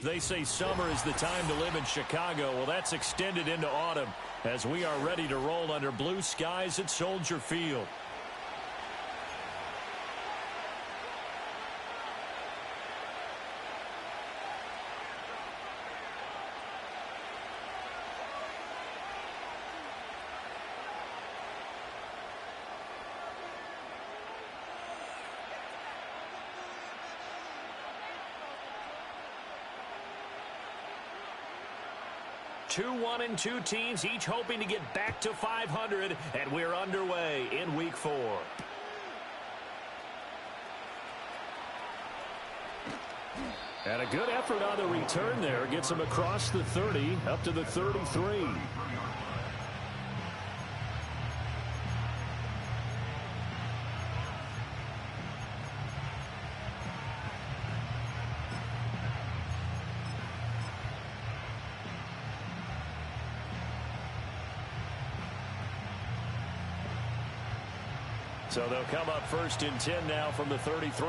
They say summer is the time to live in Chicago. Well, that's extended into autumn as we are ready to roll under blue skies at Soldier Field. Two 1-2 teams, each hoping to get back to 500, and we're underway in Week 4. And a good effort on the return there. Gets him across the 30, up to the 33. So they'll come up 1st and 10 now from the 33.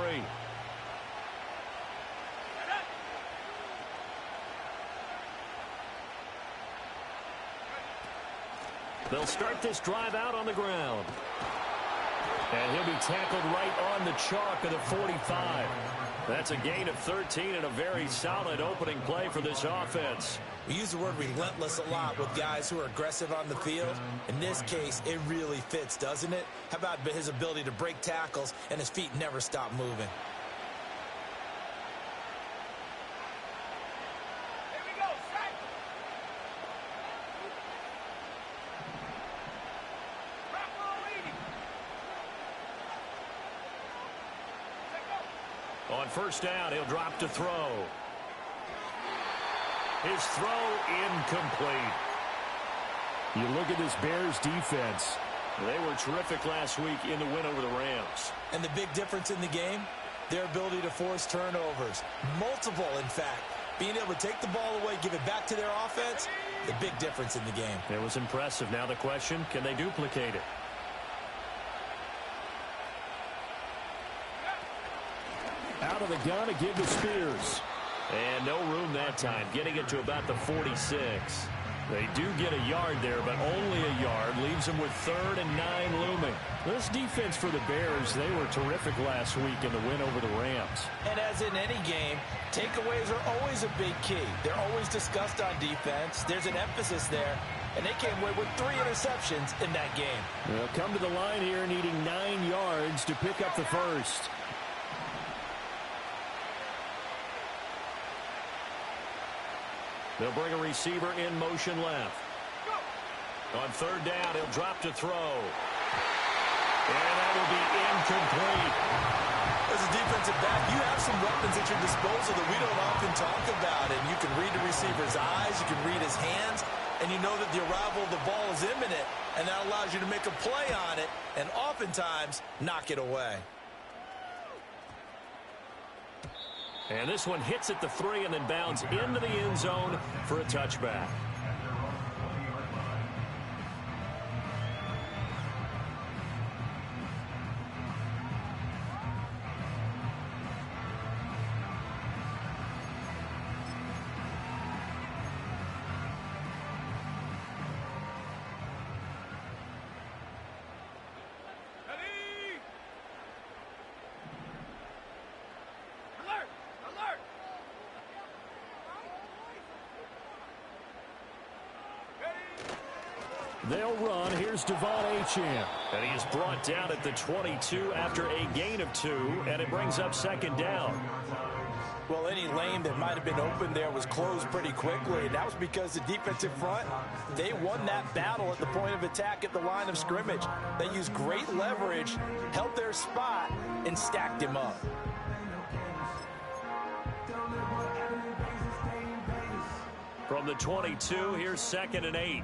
They'll start this drive out on the ground. And he'll be tackled right on the chalk of the 45. That's a gain of 13 and a very solid opening play for this offense. We use the word relentless a lot with guys who are aggressive on the field. In this case, it really fits, doesn't it? How about his ability to break tackles and his feet never stop moving? On 1st down, he'll drop to throw. His throw incomplete. You look at this Bears defense. They were terrific last week in the win over the Rams. And the big difference in the game, their ability to force turnovers. Multiple, in fact. Being able to take the ball away, give it back to their offense, the big difference in the game. It was impressive. Now the question, can they duplicate it? Out of the gun to give to Spears. And no room that time, getting it to about the 46. They do get a yard there, but only a yard. Leaves them with 3rd and 9 looming. This defense for the Bears, they were terrific last week in the win over the Rams. And as in any game, takeaways are always a big key. They're always discussed on defense. There's an emphasis there. And they came away with 3 interceptions in that game. They'll come to the line here needing 9 yards to pick up the first. They'll bring a receiver in motion left. On 3rd down, he'll drop to throw. And that will be incomplete. As a defensive back, you have some weapons at your disposal that we don't often talk about. And you can read the receiver's eyes, you can read his hands, and you know that the arrival of the ball is imminent. And that allows you to make a play on it and oftentimes knock it away. And this one hits at the 3 and then bounds into the end zone for a touchback. They'll run. Here's Devon Achane. And he is brought down at the 22 after a gain of 2, and it brings up 2nd down. Well, any lane that might have been open there was closed pretty quickly. And that was because the defensive front, they won that battle at the point of attack at the line of scrimmage. They used great leverage, held their spot, and stacked him up. From the 22, here's 2nd and 8.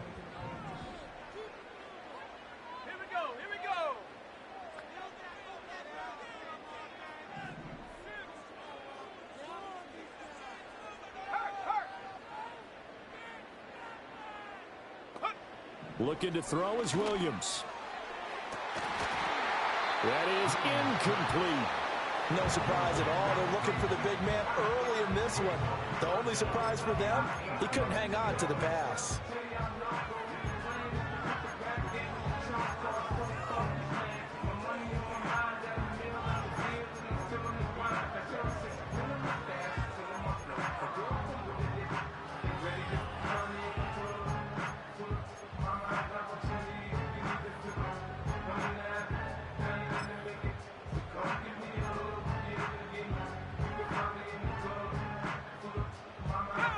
Looking to throw is Williams. That is incomplete. No surprise at all. They're looking for the big man early in this one. The only surprise for them, he couldn't hang on to the pass.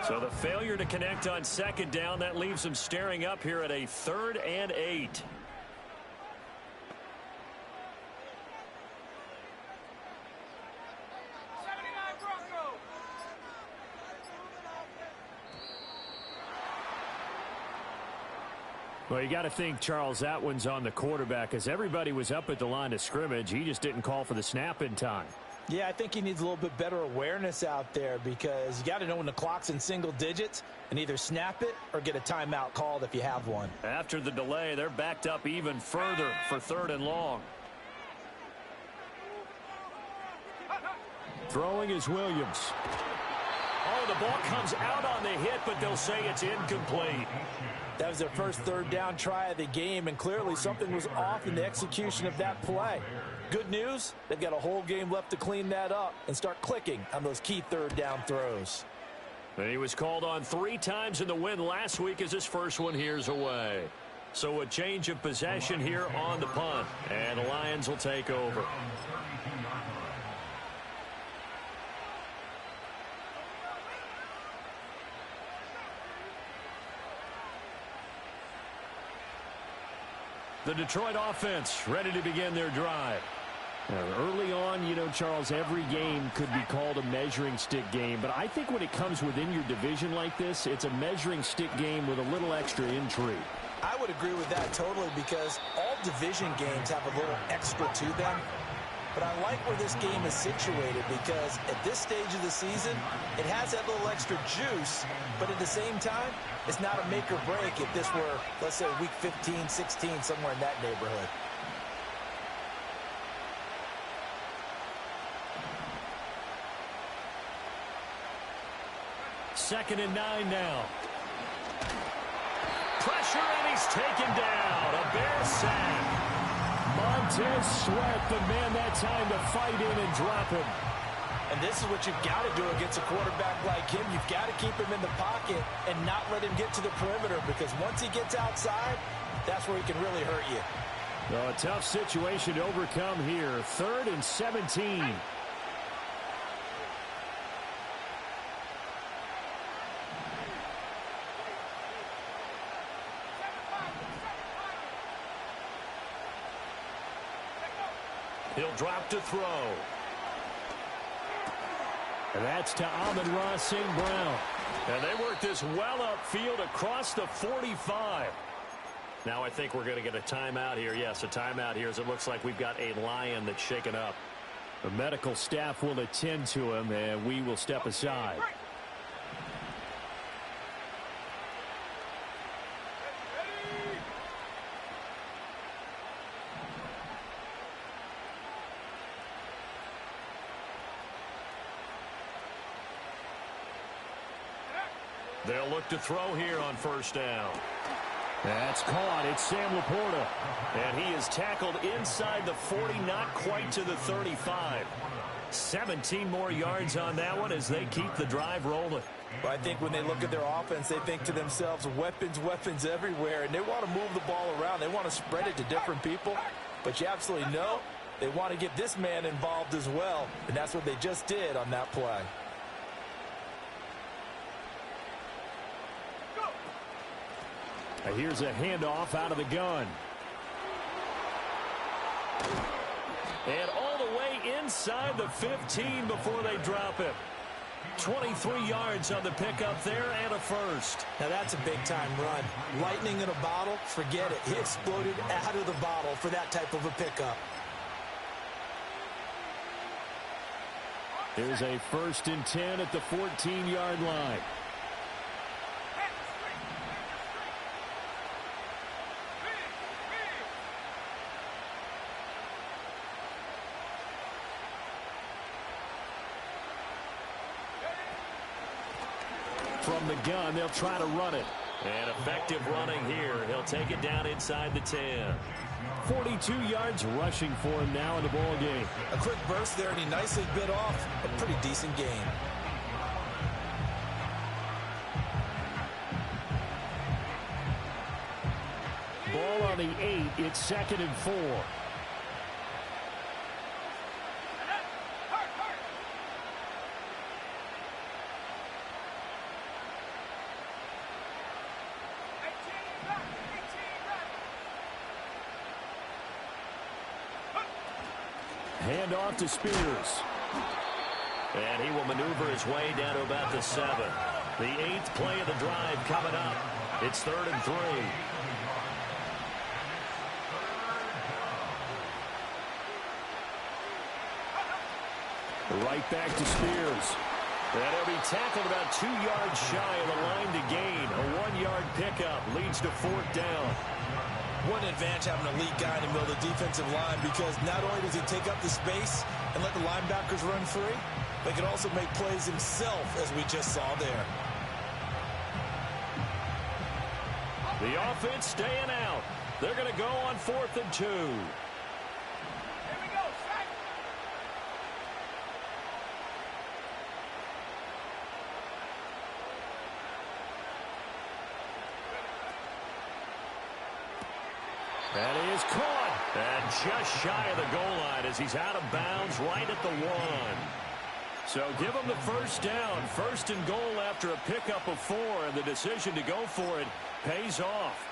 So the failure to connect on second down, that leaves them staring up here at a 3rd and 8. Well, you got to think, Charles, that one's on the quarterback, as everybody was up at the line of scrimmage. He just didn't call for the snap in time. Yeah, I think he needs a little bit better awareness out there, because you got to know when the clock's in single digits and either snap it or get a timeout called if you have one. After the delay, they're backed up even further for 3rd and long. Throwing is Williams. Oh, the ball comes out on the hit, but they'll say it's incomplete. That was their first 3rd down try of the game, and clearly something was off in the execution of that play. Good news, they've got a whole game left to clean that up and start clicking on those key 3rd down throws. And he was called on 3 times in the win last week, as his first one here's away. So a change of possession here on the punt, and the Lions will take over. The Detroit offense ready to begin their drive. Early on, you know, Charles, every game could be called a measuring stick game. But I think when it comes within your division like this, it's a measuring stick game with a little extra intrigue. I would agree with that totally, because all division games have a little extra to them. But I like where this game is situated, because at this stage of the season, it has that little extra juice. But at the same time, it's not a make or break if this were, let's say, week 15, 16, somewhere in that neighborhood. Second and 9 now. Pressure, and he's taken down. A Bear sack. Montez Sweat, the man that time to fight in and drop him. And this is what you've got to do against a quarterback like him. You've got to keep him in the pocket and not let him get to the perimeter, because once he gets outside, that's where he can really hurt you. A tough situation to overcome here. 3rd and 17. He'll drop to throw. And that's to Amon-Ra St. Brown. And they work this well upfield across the 45. Now I think we're going to get a timeout here. Yes, a timeout here, as it looks like we've got a Lion that's shaken up. The medical staff will attend to him, and we will step aside. They'll look to throw here on 1st down. That's caught. It's Sam Laporta. And he is tackled inside the 40, not quite to the 35. 17 more yards on that one as they keep the drive rolling. Well, I think when they look at their offense, they think to themselves, weapons, weapons everywhere. And they want to move the ball around. They want to spread it to different people. But you absolutely know they want to get this man involved as well. And that's what they just did on that play. Here's a handoff out of the gun. And all the way inside the 15 before they drop it. 23 yards on the pickup there, and a first. Now that's a big-time run. Lightning in a bottle, forget it. He exploded out of the bottle for that type of a pickup. There's a 1st and 10 at the 14-yard line. from the gun. They'll try to run it. And effective running here. He'll take it down inside the 10. 42 yards rushing for him now in the ball game. A quick burst there, and he nicely bit off a pretty decent gain. Ball on the 8. It's 2nd and 4. Hand off to Spears. And he will maneuver his way down to about the 7. The 8th play of the drive coming up. It's 3rd and 3. Right back to Spears. And he'll be tackled about 2 yards shy of the line to gain. A 1-yard pickup leads to 4th down. One advantage having a lead guy in the middle of the defensive line, because not only does he take up the space and let the linebackers run free, but he can also make plays himself, as we just saw there. The offense staying out. They're going to go on 4th and 2. That is caught. And just shy of the goal line as he's out of bounds right at the 1. So give him the first down. 1st and goal after a pickup of 4. And the decision to go for it pays off.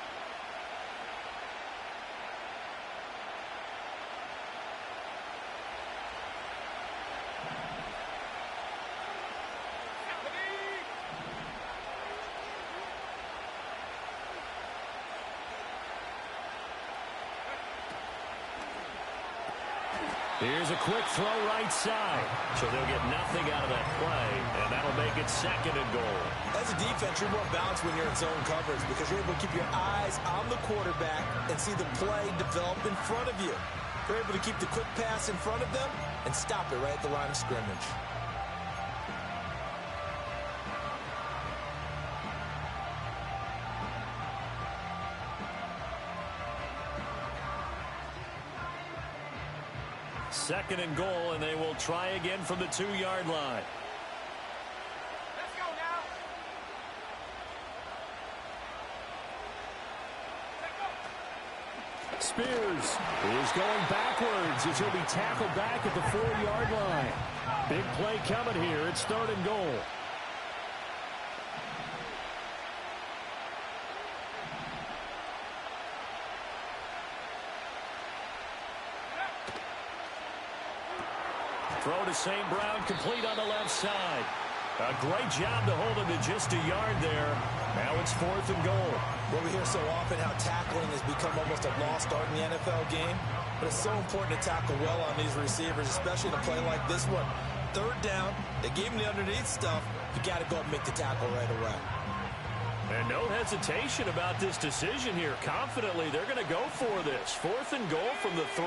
Here's a quick throw right side. So they'll get nothing out of that play, and that'll make it 2nd and goal. As a defense, you're more balanced when you're in zone coverage, because you're able to keep your eyes on the quarterback and see the play develop in front of you. You're able to keep the quick pass in front of them and stop it right at the line of scrimmage. Second and goal, and they will try again from the 2-yard line. Let's go now. Spears is going backwards as he'll be tackled back at the 4-yard line. Big play coming here. It's 3rd and goal. Throw to St. Brown, complete on the left side. A great job to hold him to just a yard there. Now it's 4th and goal. Well, we hear so often how tackling has become almost a lost art in the NFL game, but it's so important to tackle well on these receivers, especially in a play like this one. 3rd down, they gave him the underneath stuff. You got to go and make the tackle right away. And no hesitation about this decision here. Confidently, they're going to go for this. 4th and goal from the 3.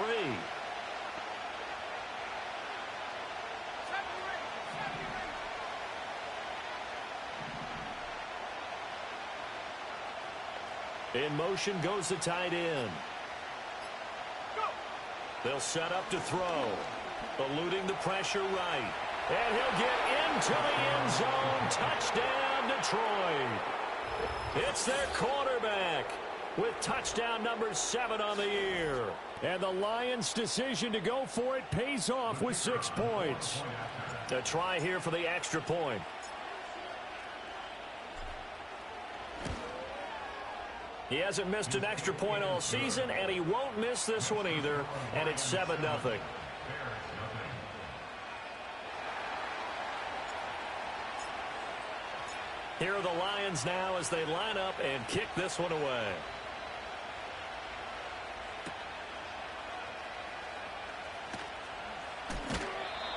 In motion goes the tight end. They'll set up to throw. Eluding the pressure right. And he'll get into the end zone. Touchdown, Detroit. It's their quarterback with touchdown number 7 on the year. And the Lions' decision to go for it pays off with 6 points. A try here for the extra point. He hasn't missed an extra point all season, and he won't miss this one either. And it's 7-0. Here are the Lions now as they line up and kick this one away.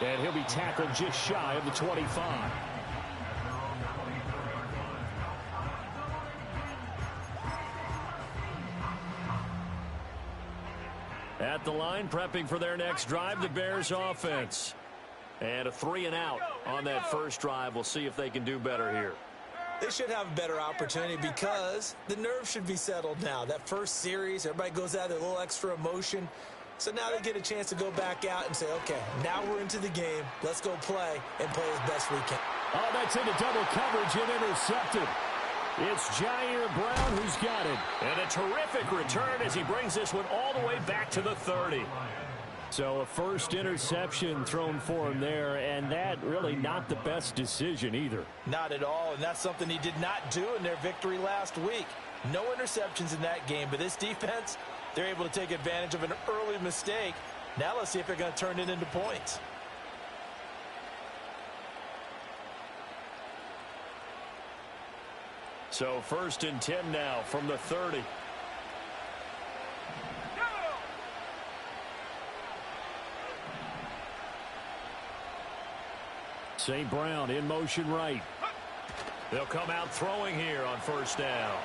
And he'll be tackled just shy of the 25. At the line, prepping for their next drive, the Bears offense. And a 3 and out on that first drive. We'll see if they can do better here. They should have a better opportunity because the nerves should be settled now. That first series, everybody goes out with a little extra emotion. So now they get a chance to go back out and say, okay, now we're into the game. Let's go play and play as best we can. Oh, that's into double coverage and intercepted. It's Jair Brown who's got it. And a terrific return as he brings this one all the way back to the 30. So a first interception thrown for him there, and that really not the best decision either. Not at all, and that's something he did not do in their victory last week. No interceptions in that game, but this defense, they're able to take advantage of an early mistake. Now let's see if they're going to turn it into points. So 1st and 10 now from the 30. St. Brown in motion right. They'll come out throwing here on 1st down.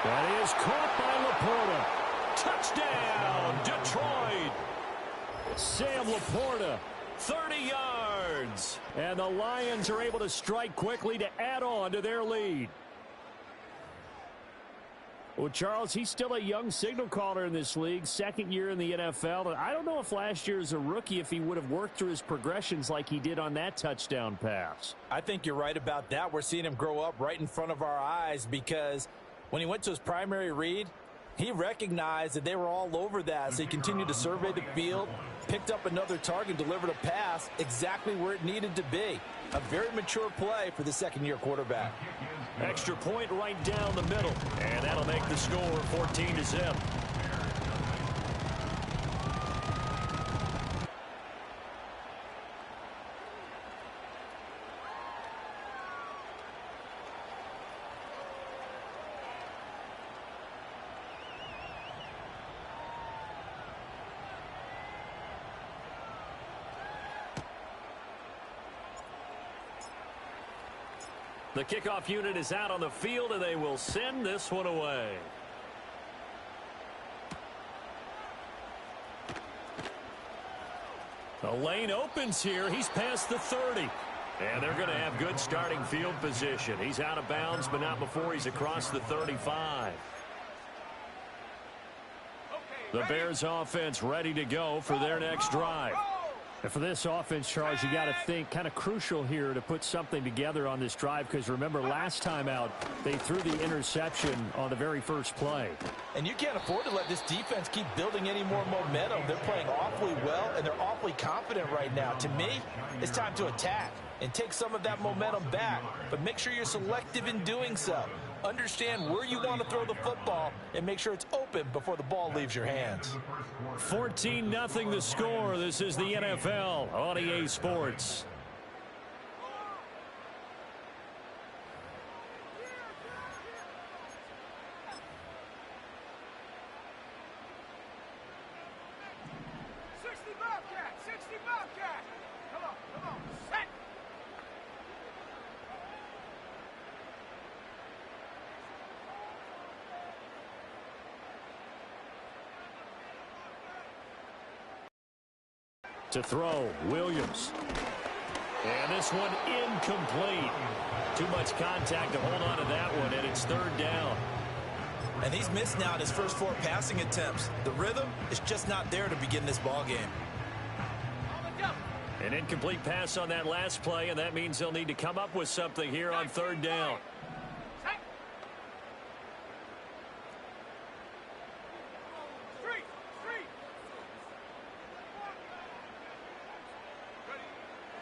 That is caught by Laporta. Touchdown, Detroit. Sam Laporta, 30 yards. And the Lions are able to strike quickly to add on to their lead. Well, Charles, he's still a young signal caller in this league, 2nd year in the NFL. And I don't know if last year as a rookie, if he would have worked through his progressions like he did on that touchdown pass. I think you're right about that. We're seeing him grow up right in front of our eyes because when he went to his primary read, he recognized that they were all over that. So he continued to survey the field, picked up another target, delivered a pass exactly where it needed to be. A very mature play for the 2nd-year quarterback. Extra point right down the middle. And that'll make the score 14-0. The kickoff unit is out on the field, and they will send this one away. The lane opens here. He's past the 30. And they're going to have good starting field position. He's out of bounds, but not before he's across the 35. The Bears offense ready to go for their next drive. And for this offense, Charles, you got to think kind of crucial here to put something together on this drive because remember last time out they threw the interception on the very first play. And you can't afford to let this defense keep building any more momentum. They're playing awfully well and they're awfully confident right now. To me, it's time to attack and take some of that momentum back, but make sure you're selective in doing so. Understand where you want to throw the football and make sure it's open before the ball leaves your hands. 14-0 the score. This is the NFL on EA Sports. To throw, Williams. And this one incomplete. Too much contact to hold on to that one, and it's 3rd down. And he's missed now in his first 4 passing attempts. The rhythm is just not there to begin this ball game. An incomplete pass on that last play, and that means they'll need to come up with something here on 3rd down.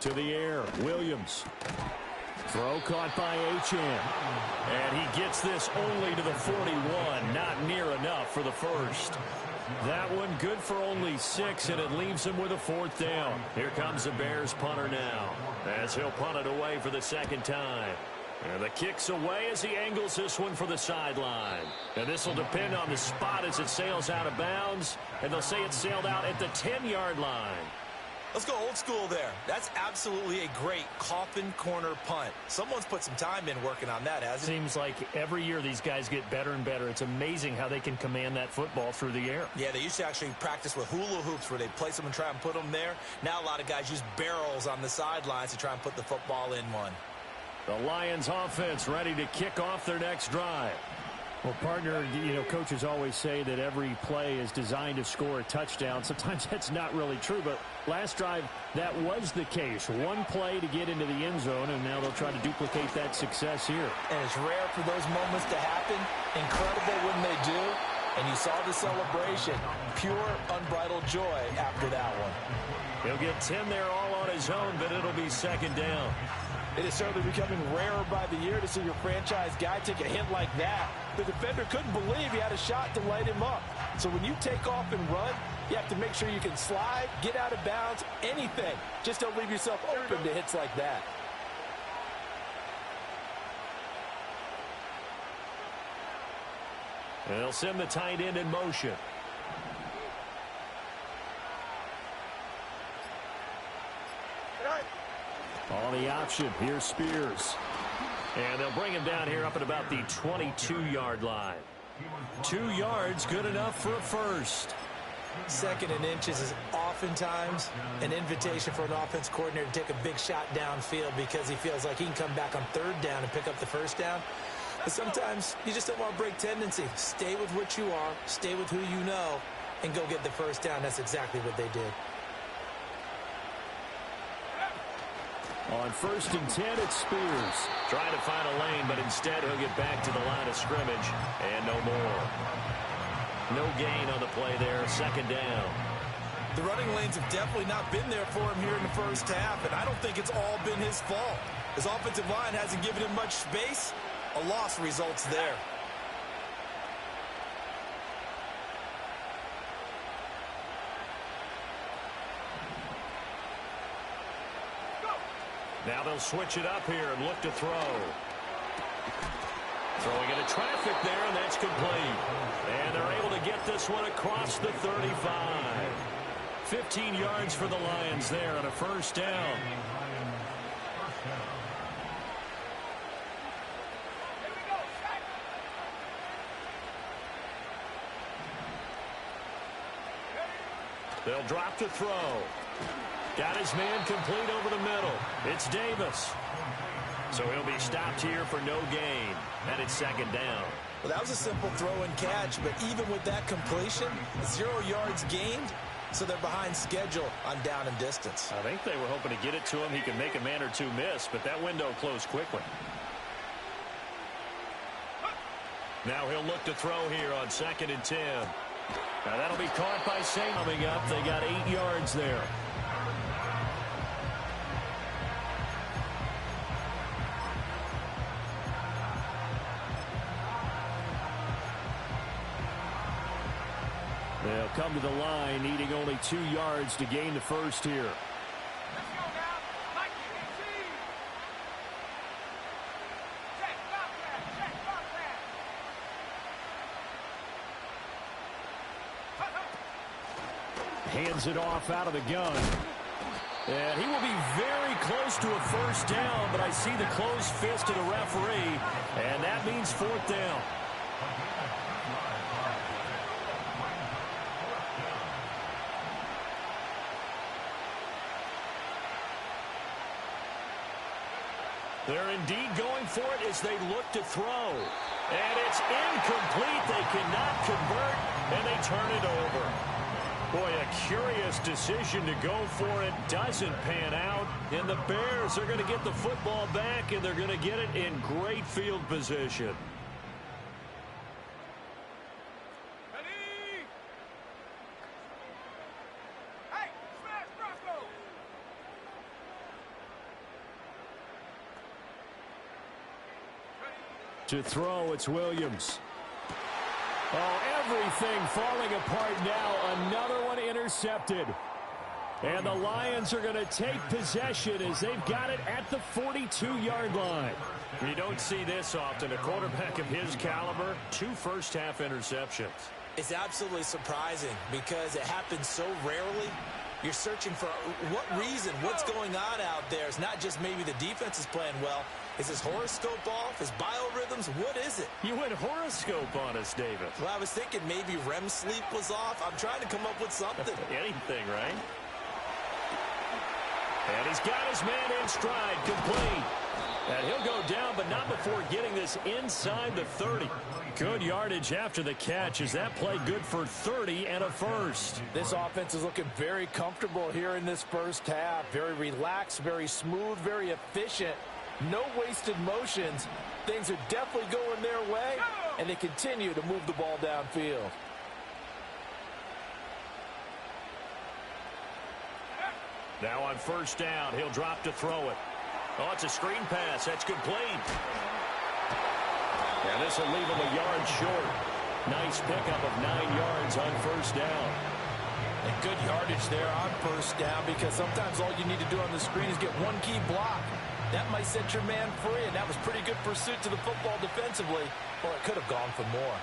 To the air, Williams. Throw caught by Achane. And he gets this only to the 41. Not near enough for the first. That one good for only 6, and it leaves him with a 4th down. Here comes the Bears punter now, as he'll punt it away for the 2nd time. And the kick's away as he angles this one for the sideline. And this will depend on the spot as it sails out of bounds. And they'll say it sailed out at the 10-yard line. Let's go old school there. That's absolutely a great coffin corner punt. Someone's put some time in working on that, hasn't it? Seems like every year these guys get better and better. It's amazing how they can command that football through the air. Yeah, they used to actually practice with hula hoops where they place them and try and put them there. Now a lot of guys use barrels on the sidelines to try and put the football in one. The Lions offense ready to kick off their next drive. Well, partner, coaches always say that every play is designed to score a touchdown. Sometimes that's not really true, but last drive, that was the case. One play to get into the end zone, and now they'll try to duplicate that success here. And it's rare for those moments to happen. Incredible when they do. And you saw the celebration. Pure, unbridled joy after that one. He'll get 10 there all on his own, but it'll be second down. It is certainly becoming rarer by the year to see your franchise guy take a hit like that. The defender couldn't believe he had a shot to light him up. So when you take off and run, you have to make sure you can slide, get out of bounds, anything. Just don't leave yourself open to hits like that. And they'll send the tight end in motion. On the option, here's Spears. And they'll bring him down here up at about the 22-yard line. 2 yards, good enough for a first. Second and inches is oftentimes an invitation for an offense coordinator to take a big shot downfield because he feels like he can come back on third down and pick up the first down. But sometimes you just don't want to break tendency. Stay with what you are, stay with who you know, and go get the first down. That's exactly what they did. On 1st and 10, it's Spears. Trying to find a lane, but instead he'll get back to the line of scrimmage. And no more. No gain on the play there. Second down. The running lanes have definitely not been there for him here in the first half, and I don't think it's all been his fault. His offensive line hasn't given him much space. A loss results there. Now they'll switch it up here and look to throw. Throwing into traffic there, and that's complete. And they're able to get this one across the 35. 15 yards for the Lions there on a first down. They'll drop to throw. Got his man complete over the middle. It's Davis. So he'll be stopped here for no gain. And it's second down. Well, that was a simple throw and catch, but even with that completion, 0 yards gained, so they're behind schedule on down and distance. I think they were hoping to get it to him. He could make a man or two miss, but that window closed quickly. Now he'll look to throw here on 2nd and 10. Now that'll be caught by Saint. Coming up, they got 8 yards there. They'll come to the line, needing only 2 yards to gain the first here. Let's go now. Like you can see. Check, stop that. Check, stop that. Hands it off out of the gun. And he will be very close to a first down, but I see the closed fist of the referee, and that means 4th down. They're indeed going for it as they look to throw. And it's incomplete. They cannot convert, and they turn it over. Boy, a curious decision to go for it. Doesn't pan out. And the Bears are going to get the football back, and they're going to get it in great field position. Ready? Hey, smash Bronco. To throw, it's Williams. Oh, everything falling apart now. Another one intercepted. And the Lions are going to take possession as they've got it at the 42-yard line. You don't see this often. A quarterback of his caliber, 2 first-half interceptions. It's absolutely surprising because it happens so rarely. You're searching for what reason, what's going on out there. It's not just maybe the defense is playing well. Is his horoscope off? His biorhythms? What is it? You went horoscope on us, David. Well, I was thinking maybe REM sleep was off. I'm trying to come up with something. Anything, right? And he's got his man in stride, complete. And he'll go down, but not before getting this inside the 30. Good yardage after the catch. Is that play good for 30 and a first? This offense is looking very comfortable here in this first half. Very relaxed, very smooth, very efficient. No wasted motions. Things are definitely going their way, and they continue to move the ball downfield. Now on first down, he'll drop to throw it. Oh, it's a screen pass. That's complete. And this will leave him a yard short. Nice pickup of 9 yards on first down. And good yardage there on first down, because sometimes all you need to do on the screen is get one key block. That might set your man free, and that was pretty good pursuit to the football defensively. Well, it could have gone for more.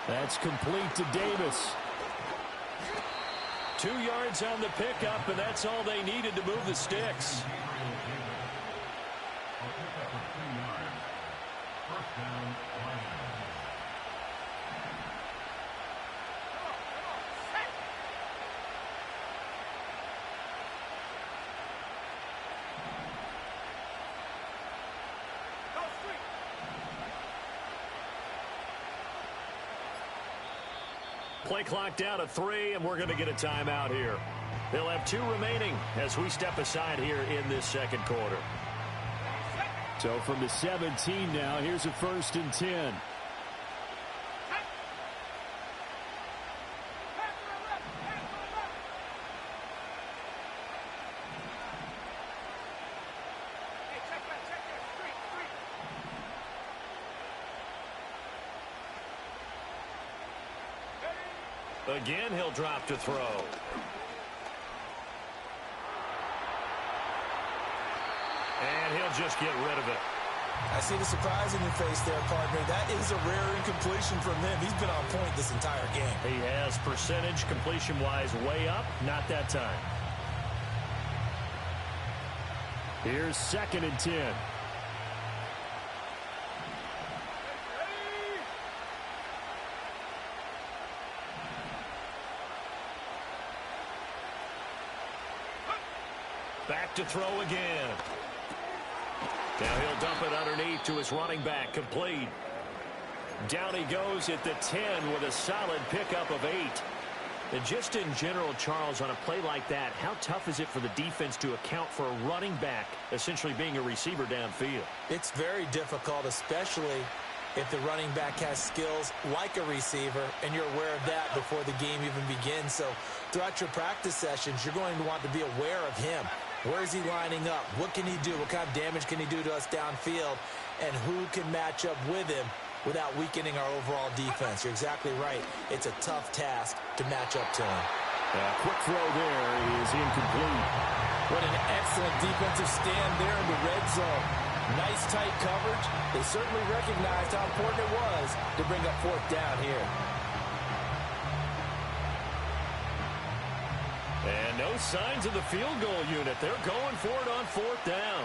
That's complete to Davis. 2 yards on the pickup, and that's all they needed to move the sticks. Play clock down to 3, and we're going to get a timeout here. They'll have 2 remaining as we step aside here in this second quarter. So from the 17 now, here's a 1st and 10. Again, he'll drop to throw. And he'll just get rid of it. I see the surprise in your face there, partner. That is a rare incompletion from him. He's been on point this entire game. He has percentage completion-wise way up. Not that time. Here's 2nd and 10. Back to throw again. Now he'll dump it underneath to his running back. Complete. Down he goes at the 10 with a solid pickup of 8. And just in general, Charles, on a play like that, how tough is it for the defense to account for a running back essentially being a receiver downfield? It's very difficult, especially if the running back has skills like a receiver, and you're aware of that before the game even begins. So throughout your practice sessions, you're going to want to be aware of him. Where is he lining up? What can he do? What kind of damage can he do to us downfield? And who can match up with him without weakening our overall defense? You're exactly right. It's a tough task to match up to him. Quick throw there is incomplete. What an excellent defensive stand there in the red zone. Nice tight coverage. They certainly recognized how important it was to bring up 4th down here. And no signs of the field goal unit. They're going for it on 4th down.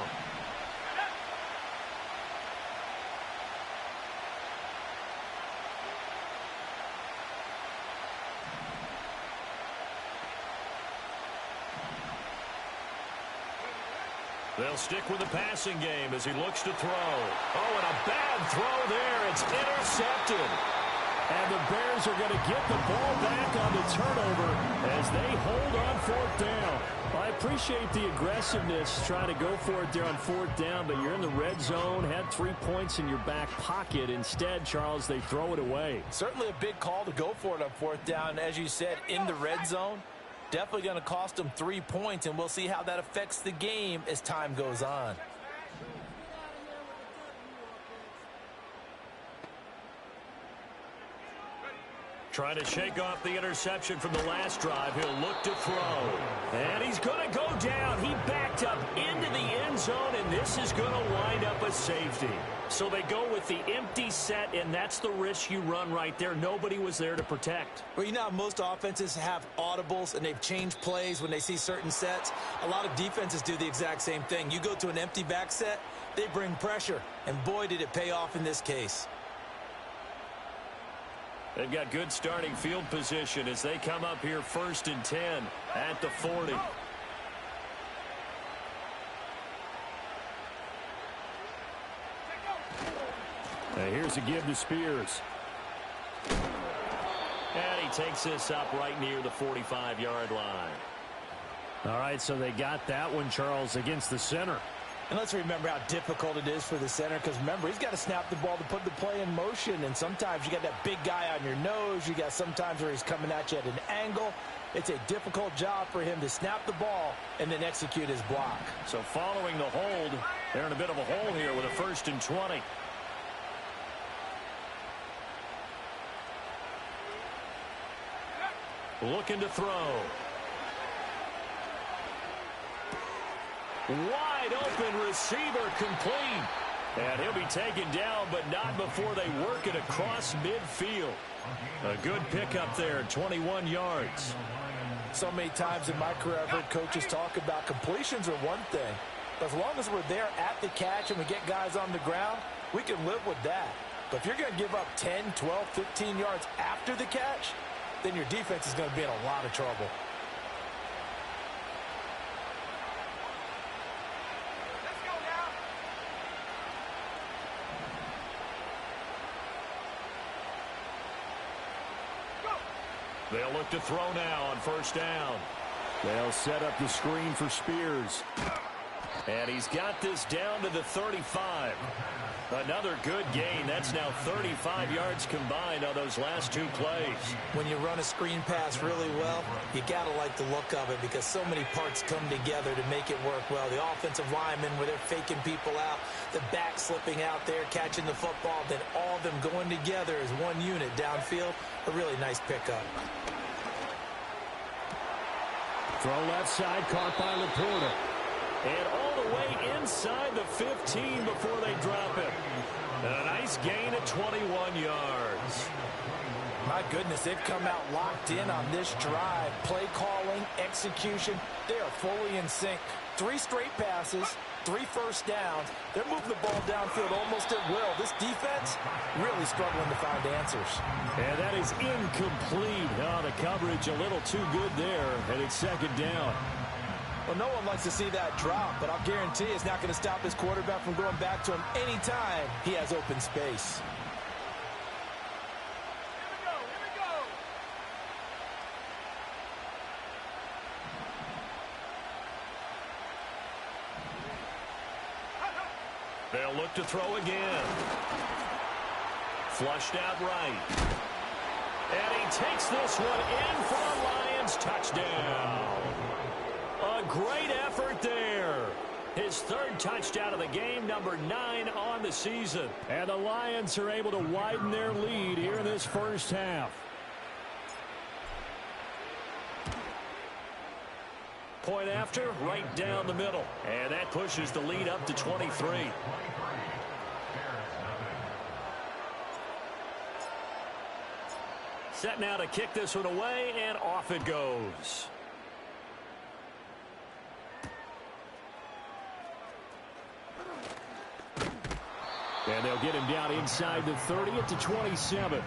They'll stick with the passing game as he looks to throw. Oh, and a bad throw there. It's intercepted. And the Bears are going to get the ball back on the turnover as they hold on 4th down. I appreciate the aggressiveness trying to go for it there on 4th down, but you're in the red zone, had 3 points in your back pocket. Instead, Charles, they throw it away. Certainly a big call to go for it on 4th down. As you said, in the red zone, definitely going to cost them 3 points, and we'll see how that affects the game as time goes on. Trying to shake off the interception from the last drive. He'll look to throw. And he's going to go down. He backed up into the end zone, and this is going to wind up a safety. So they go with the empty set, and that's the risk you run right there. Nobody was there to protect. Well, you know how most offenses have audibles, and they've changed plays when they see certain sets. A lot of defenses do the exact same thing. You go to an empty back set, they bring pressure. And boy, did it pay off in this case. They've got good starting field position as they come up here 1st and 10 at the 40. And here's a give to Spears. And he takes this up right near the 45-yard line. All right, so they got that one, Charles, against the center. And let's remember how difficult it is for the center, because remember, he's got to snap the ball to put the play in motion, and sometimes you got that big guy on your nose. You got sometimes where he's coming at you at an angle. It's a difficult job for him to snap the ball and then execute his block. So following the hold, they're in a bit of a hole here with a 1st and 20. Looking to throw. Wide open receiver complete. And he'll be taken down, but not before they work it across midfield. A good pickup there, 21 yards. So many times in my career I've heard coaches talk about completions are one thing. But as long as we're there at the catch and we get guys on the ground, we can live with that. But if you're going to give up 10, 12, 15 yards after the catch, then your defense is going to be in a lot of trouble. Let's go now. Go. They'll look to throw now on 1st down. They'll set up the screen for Spears. And he's got this down to the 35. Another good gain. That's now 35 yards combined on those last 2 plays. When you run a screen pass really well, you got to like the look of it because so many parts come together to make it work well. The offensive linemen where they're faking people out, the back slipping out there, catching the football, then all of them going together as one unit downfield. A really nice pickup. Throw left side, caught by Laporta. And all the way inside the 15 before they drop it. A nice gain at 21 yards. My goodness, they've come out locked in on this drive. Play calling, execution, they are fully in sync. 3 straight passes, 3 first downs. They're moving the ball downfield almost at will. This defense really struggling to find answers. And that is incomplete. Oh, the coverage a little too good there, and it's 2nd down. Well, no one likes to see that drop, but I'll guarantee it's not going to stop his quarterback from going back to him anytime he has open space. Here we go. They'll look to throw again. Flushed out right. And he takes this one in for a Lions touchdown. A great effort there. His 3rd touchdown of the game, number 9 on the season. And the Lions are able to widen their lead here in this 1st half. Point after, right down the middle. And that pushes the lead up to 23. Set now to kick this one away, and off it goes. And they'll get him down inside the 30 at the 27.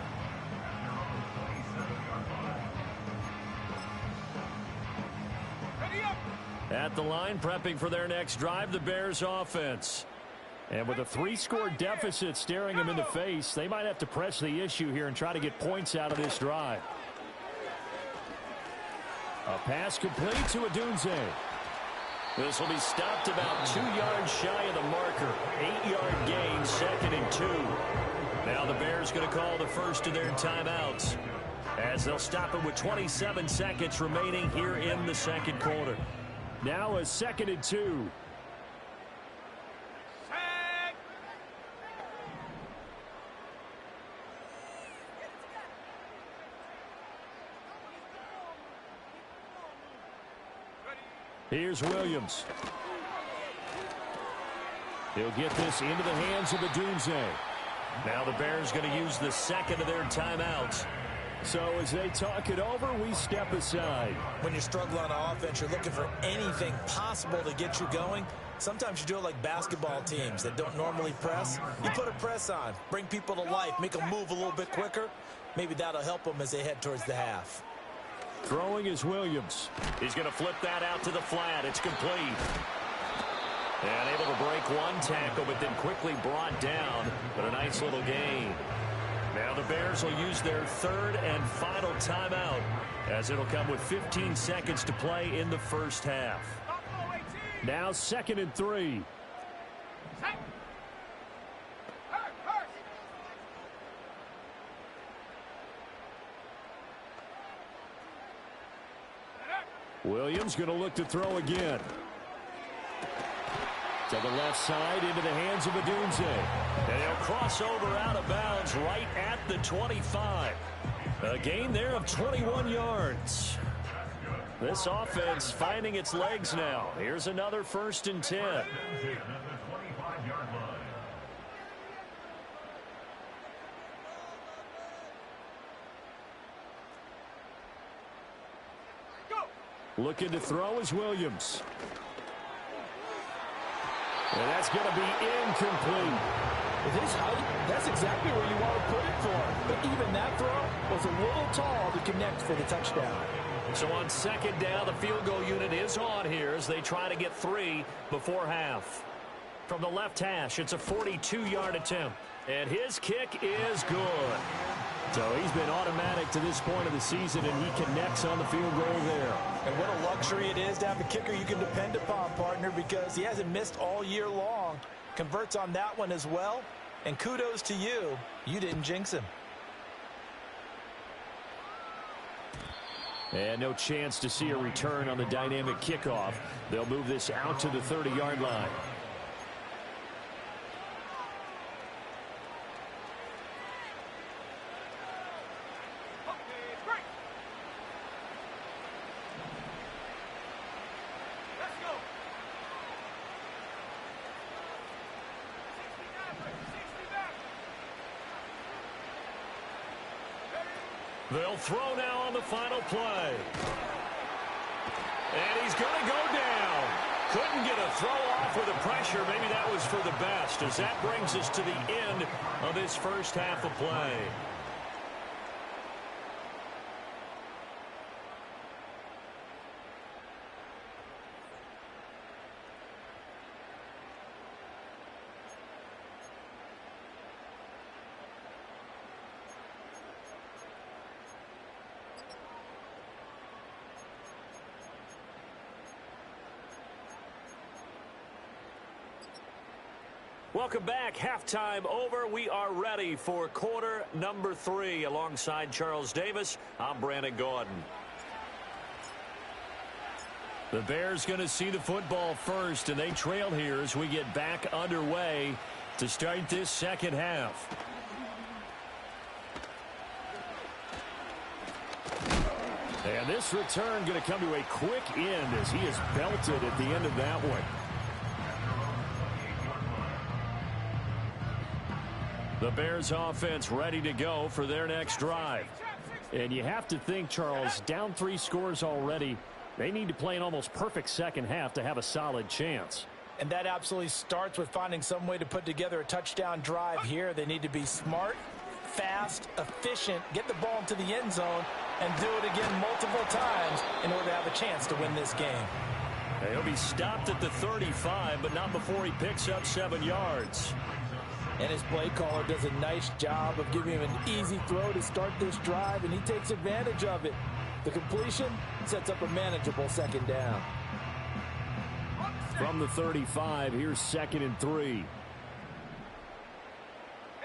Ready up. At the line, prepping for their next drive, the Bears offense. And with a 3-score deficit staring them in the face, they might have to press the issue here and try to get points out of this drive. A pass complete to Odunze. This will be stopped about 2 yards shy of the marker. 8-yard gain, 2nd and 2. Now the Bears going to call the first of their timeouts as they'll stop it with 27 seconds remaining here in the 2nd quarter. Now a 2nd and 2. Here's Williams. He'll get this into the hands of Odunze. Now the Bears going to use the 2nd of their timeouts. So as they talk it over, we step aside. When you struggle on offense, you're looking for anything possible to get you going. Sometimes you do it like basketball teams that don't normally press. You put a press on, bring people to life, make them move a little bit quicker. Maybe that'll help them as they head towards the half. Throwing is Williams. He's going to flip that out to the flat. It's complete. And able to break one tackle, but then quickly brought down. But a nice little gain. Now the Bears will use their third and final timeout, as it'll come with 15 seconds to play in the first half. Now 2nd and 3. Williams going to look to throw again. To the left side into the hands of Adunze. And he'll cross over out of bounds right at the 25. A gain there of 21 yards. This offense finding its legs now. Here's another 1st and 10. Looking to throw is Williams. And that's going to be incomplete. With his height, that's exactly where you want to put it for him. But even that throw was a little tall to connect for the touchdown. So on 2nd down, the field goal unit is on here as they try to get 3 before half. From the left hash, it's a 42-yard attempt. And his kick is good. So he's been automatic to this point of the season, and he connects on the field goal there. And what a luxury it is to have a kicker you can depend upon, partner, because he hasn't missed all year long. Converts on that one as well. And kudos to you. You didn't jinx him. And no chance to see a return on the dynamic kickoff. They'll move this out to the 30-yard line. They'll throw now on the final play. And he's going to go down. Couldn't get a throw off with the pressure. Maybe that was for the best, as that brings us to the end of this first half of play. Welcome back. Halftime over. We are ready for quarter number 3. Alongside Charles Davis, I'm Brandon Gordon. The Bears going to see the football first, and they trail here as we get back underway to start this second half. And this return going to come to a quick end as he is belted at the end of that one. The Bears offense ready to go for their next drive. And you have to think, Charles, down 3 scores already. They need to play an almost perfect second half to have a solid chance. And that absolutely starts with finding some way to put together a touchdown drive here. They need to be smart, fast, efficient, get the ball into the end zone, and do it again multiple times in order to have a chance to win this game. He'll be stopped at the 35, but not before he picks up 7 yards. And his play caller does a nice job of giving him an easy throw to start this drive, and he takes advantage of it. The completion sets up a manageable second down. From the 35, here's 2nd and 3. Here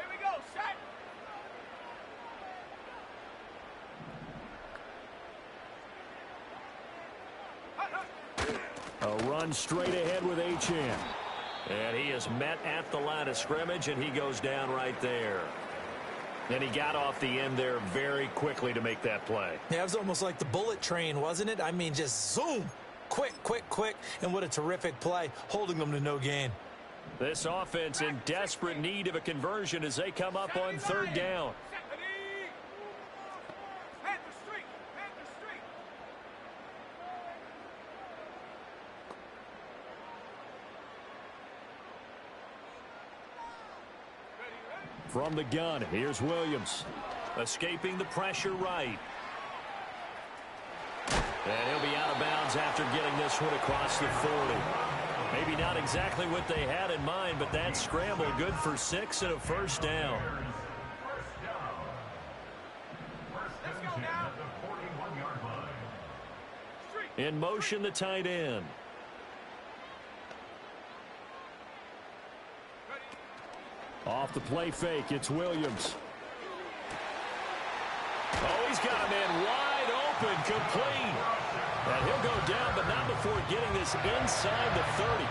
we go, set. A run straight ahead with Achane. And he is met at the line of scrimmage, and he goes down right there. And he got off the end there very quickly to make that play. Yeah, it was almost like the bullet train, wasn't it? I mean, just zoom. Quick, quick, quick. And what a terrific play, holding them to no gain. This offense in desperate need of a conversion as they come up on 3rd down. From the gun, here's Williams. Escaping the pressure right. And he'll be out of bounds after getting this one across the 40. Maybe not exactly what they had in mind, but that scramble good for 6 and a first down. Let's go now. In motion, the tight end. Off the play fake, it's Williams. Oh, he's got a man wide open, complete. And he'll go down, but not before getting this inside the 30.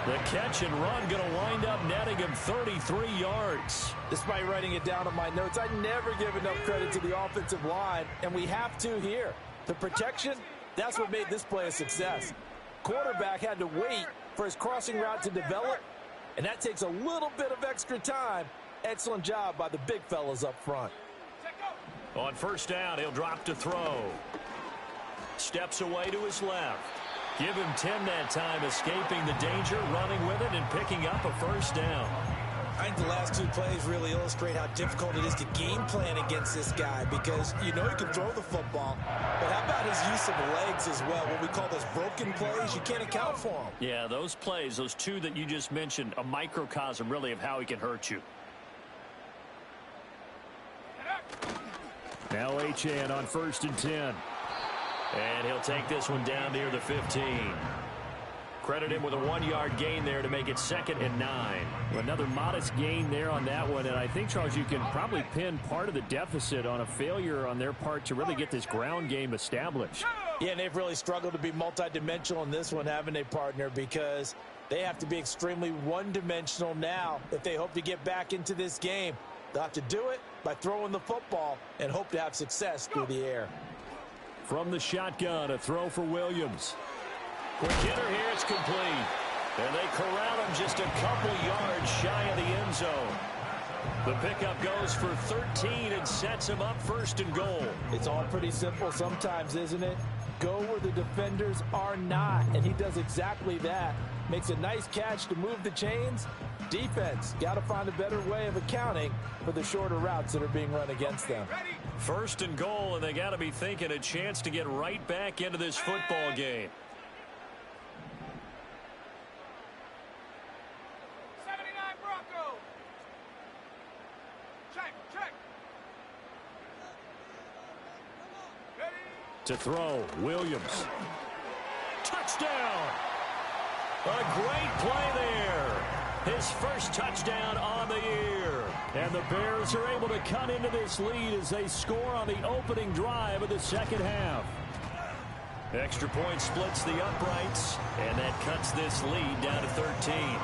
The catch and run going to wind up netting him 33 yards. Despite writing it down on my notes, I never give enough credit to the offensive line, and we have to here. The protection, that's what made this play a success. Quarterback had to wait for his crossing route to develop, and that takes a little bit of extra time. Excellent job by the big fellas up front. On first down, he'll drop to throw. Steps away to his left. Give him 10 that time, escaping the danger, running with it, and picking up a first down. I think the last two plays really illustrate how difficult it is to game plan against this guy because you know he can throw the football, but how about his use of legs as well? What we call those broken plays, you can't account for them. Yeah, those plays, those two that you just mentioned, a microcosm really of how he can hurt you. Now Achane on first and 10. And he'll take this one down near the 15. Credit him with a 1-yard gain there to make it 2nd and 9. Another modest gain there on that one, and I think, Charles, you can probably pin part of the deficit on a failure on their part to really get this ground game established. Yeah, and they've really struggled to be multidimensional in this one, haven't they, partner? Because they have to be extremely one-dimensional now if they hope to get back into this game. They'll have to do it by throwing the football and hope to have success through the air. From the shotgun, a throw for Williams. Quick hitter here, it's complete. And they corral him just a couple yards shy of the end zone. The pickup goes for 13 and sets him up 1st and goal. It's all pretty simple sometimes, isn't it? Go where the defenders are not, and he does exactly that. Makes a nice catch to move the chains. Defense, got to find a better way of accounting for the shorter routes that are being run against them. 1st and goal, and they got to be thinking a chance to get right back into this football game. 79 Broncos. Check. Ready? To throw, Williams. Touchdown! A great play there. His first touchdown on the year. And the Bears are able to cut into this lead as they score on the opening drive of the second half. Extra point splits the uprights, and that cuts this lead down to 13.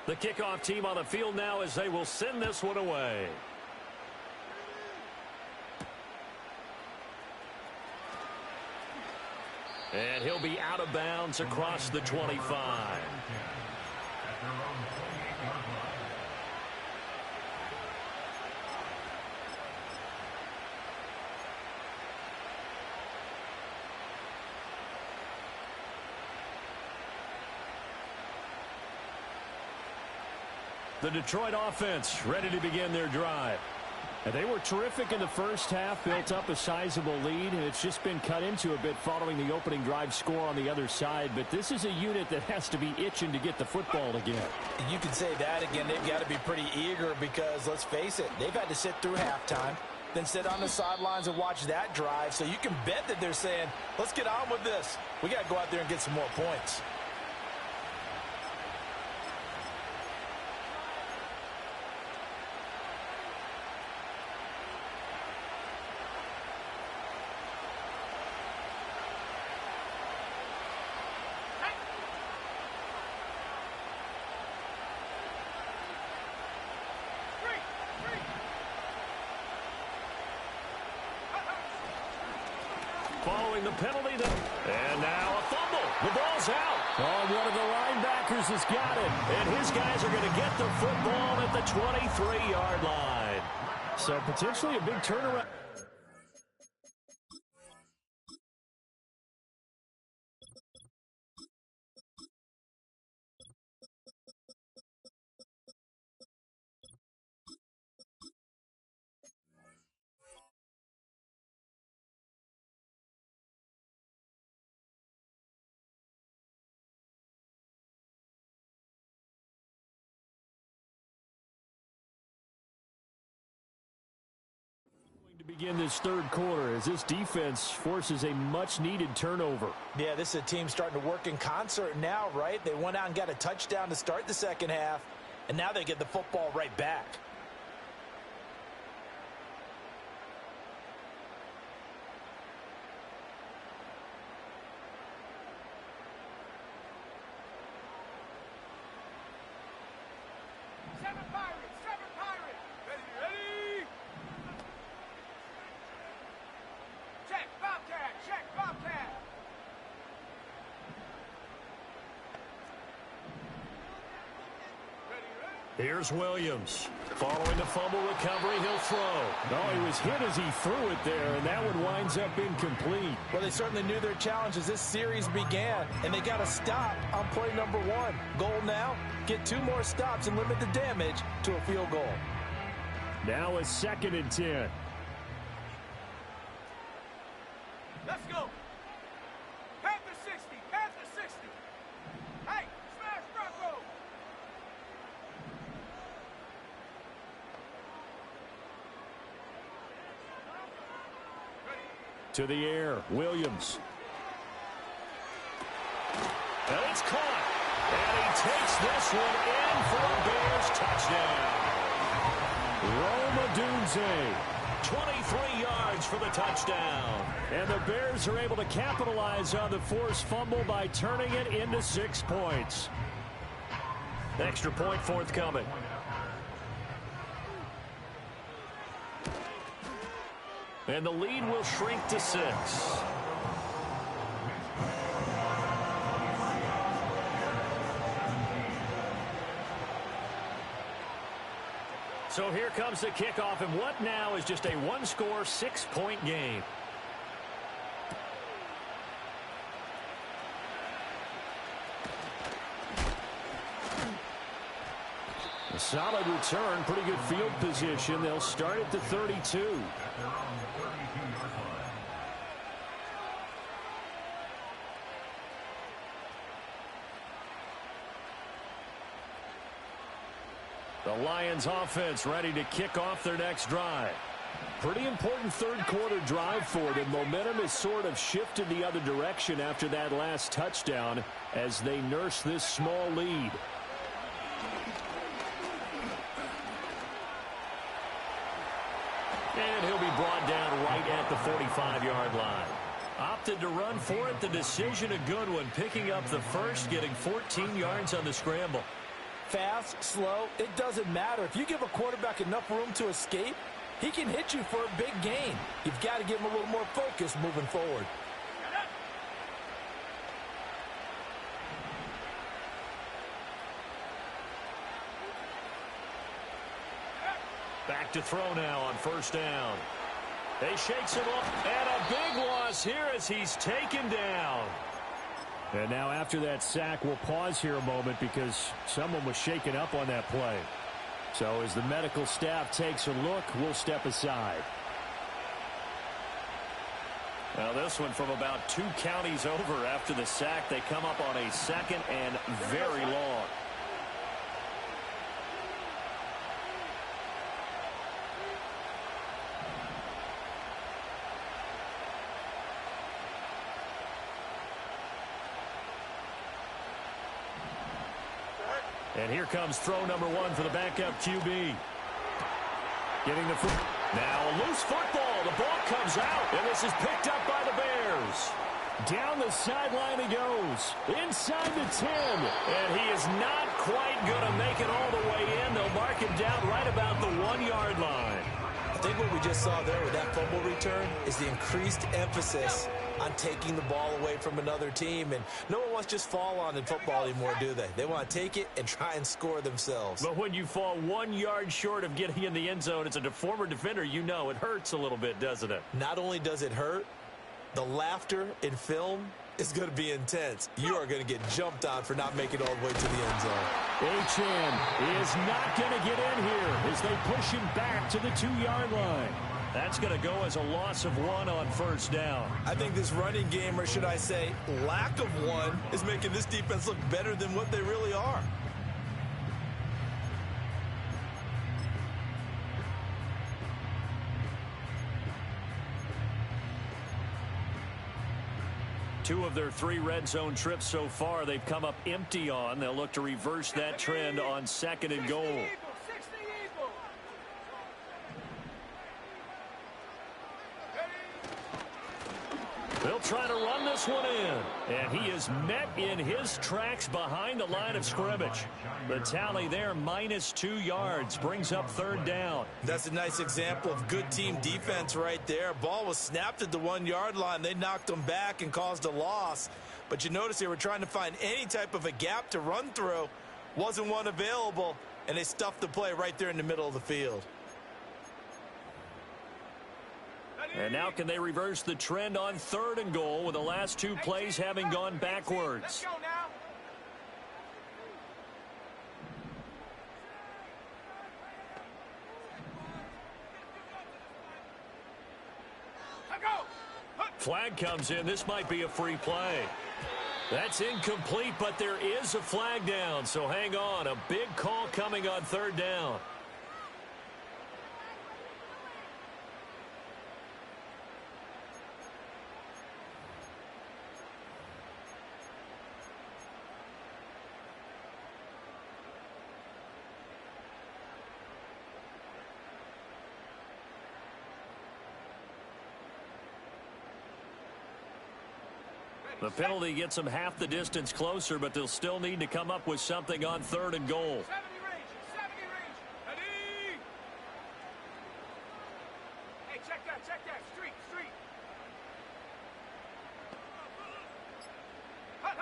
The kickoff team on the field now as they will send this one away. And he'll be out of bounds across the 25. The Detroit offense ready to begin their drive. And they were terrific in the first half, built up a sizable lead, and it's just been cut into a bit following the opening drive score on the other side. But this is a unit that has to be itching to get the football again. You can say that again. They've got to be pretty eager because, let's face it, they've had to sit through halftime, then sit on the sidelines and watch that drive. So you can bet that they're saying, let's get on with this. We got to go out there and get some more points. Following the penalty, and now a fumble. The ball's out. Oh, one of the linebackers has got it. And his guys are going to get the football at the 23-yard line. So potentially a big turnaround. begin this third quarter as this defense forces a much-needed turnover. Yeah, this is a team starting to work in concert now, right? They went out and got a touchdown to start the second half, and now they get the football right back. Seven Pirates! Seven Pirates! Ready! Check, Bobcat! Check, Bobcat! Here's Williams. Following the fumble recovery, he'll throw. No, he was hit as he threw it there, and that one winds up incomplete. Well, they certainly knew their challenge as this series began, and they got to stop on play number 1. Goal now, get 2 more stops and limit the damage to a field goal. Now a 2nd and 10. Let's go! Panther 60! Panther 60! Hey, smash Bronco! To the air, Williams. And it's caught. And he takes this one in for a Bears touchdown. Roma Dunze. 23 yards for the touchdown. And the Bears are able to capitalize on the forced fumble by turning it into 6 points. Extra point forthcoming. And the lead will shrink to 6. So here comes the kickoff, and what now is just a one-score, 6-point game. A solid return, pretty good field position. They'll start at the 32. The Lions offense ready to kick off their next drive. Pretty important third quarter drive for them. Momentum has sort of shifted the other direction after that last touchdown as they nurse this small lead. And he'll be brought down right at the 45-yard line. Opted to run for it. The decision a good one. Picking up the first, getting 14 yards on the scramble. Fast, slow, it doesn't matter. If you give a quarterback enough room to escape, he can hit you for a big gain. You've got to give him a little more focus moving forward. Back to throw now on first down. They shakes him up, and a big loss here as he's taken down. And now after that sack, we'll pause here a moment because someone was shaken up on that play. So as the medical staff takes a look, we'll step aside. Now this one from about 2 counties over after the sack. They come up on a 2nd and very long. And here comes throw number 1 for the backup QB. Getting the foot. Now a loose football. The ball comes out, and this is picked up by the Bears. Down the sideline he goes. Inside the 10. And he is not quite going to make it all the way in. They'll mark him down right about the 1-yard line. I think what we just saw there with that fumble return is the increased emphasis on taking the ball away from another team. And no one wants to just fall on in football anymore, do they? They want to take it and try and score themselves. But when you fall 1 yard short of getting in the end zone, as a former defender, you know it hurts a little bit, doesn't it? Not only does it hurt, the laughter in film is going to be intense. You are going to get jumped on for not making it all the way to the end zone. Achane is not going to get in here as they push him back to the 2-yard line. That's going to go as a loss of 1 on first down. I think this running game, or should I say lack of one, is making this defense look better than what they really are. their 3 red zone trips so far, they've come up empty on. They'll look to reverse that trend on 2nd and goal. 60 Eagles. They'll try to run this one in. And he is met in his tracks behind the line of scrimmage. The tally there, -2 yards, brings up 3rd down. That's a nice example of good team defense right there. Ball was snapped at the 1-yard line. They knocked them back and caused a loss. But you notice they were trying to find any type of a gap to run through. Wasn't one available, and they stuffed the play right there in the middle of the field. And now can they reverse the trend on 3rd and goal with the last 2 plays having gone backwards? Let's go now. Flag comes in. This might be a free play. That's incomplete, but there is a flag down, so hang on. A big call coming on 3rd down. The penalty gets them half the distance closer, but they'll still need to come up with something on 3rd and goal. 70 range. Ready? Hey, check that. Street. Hut.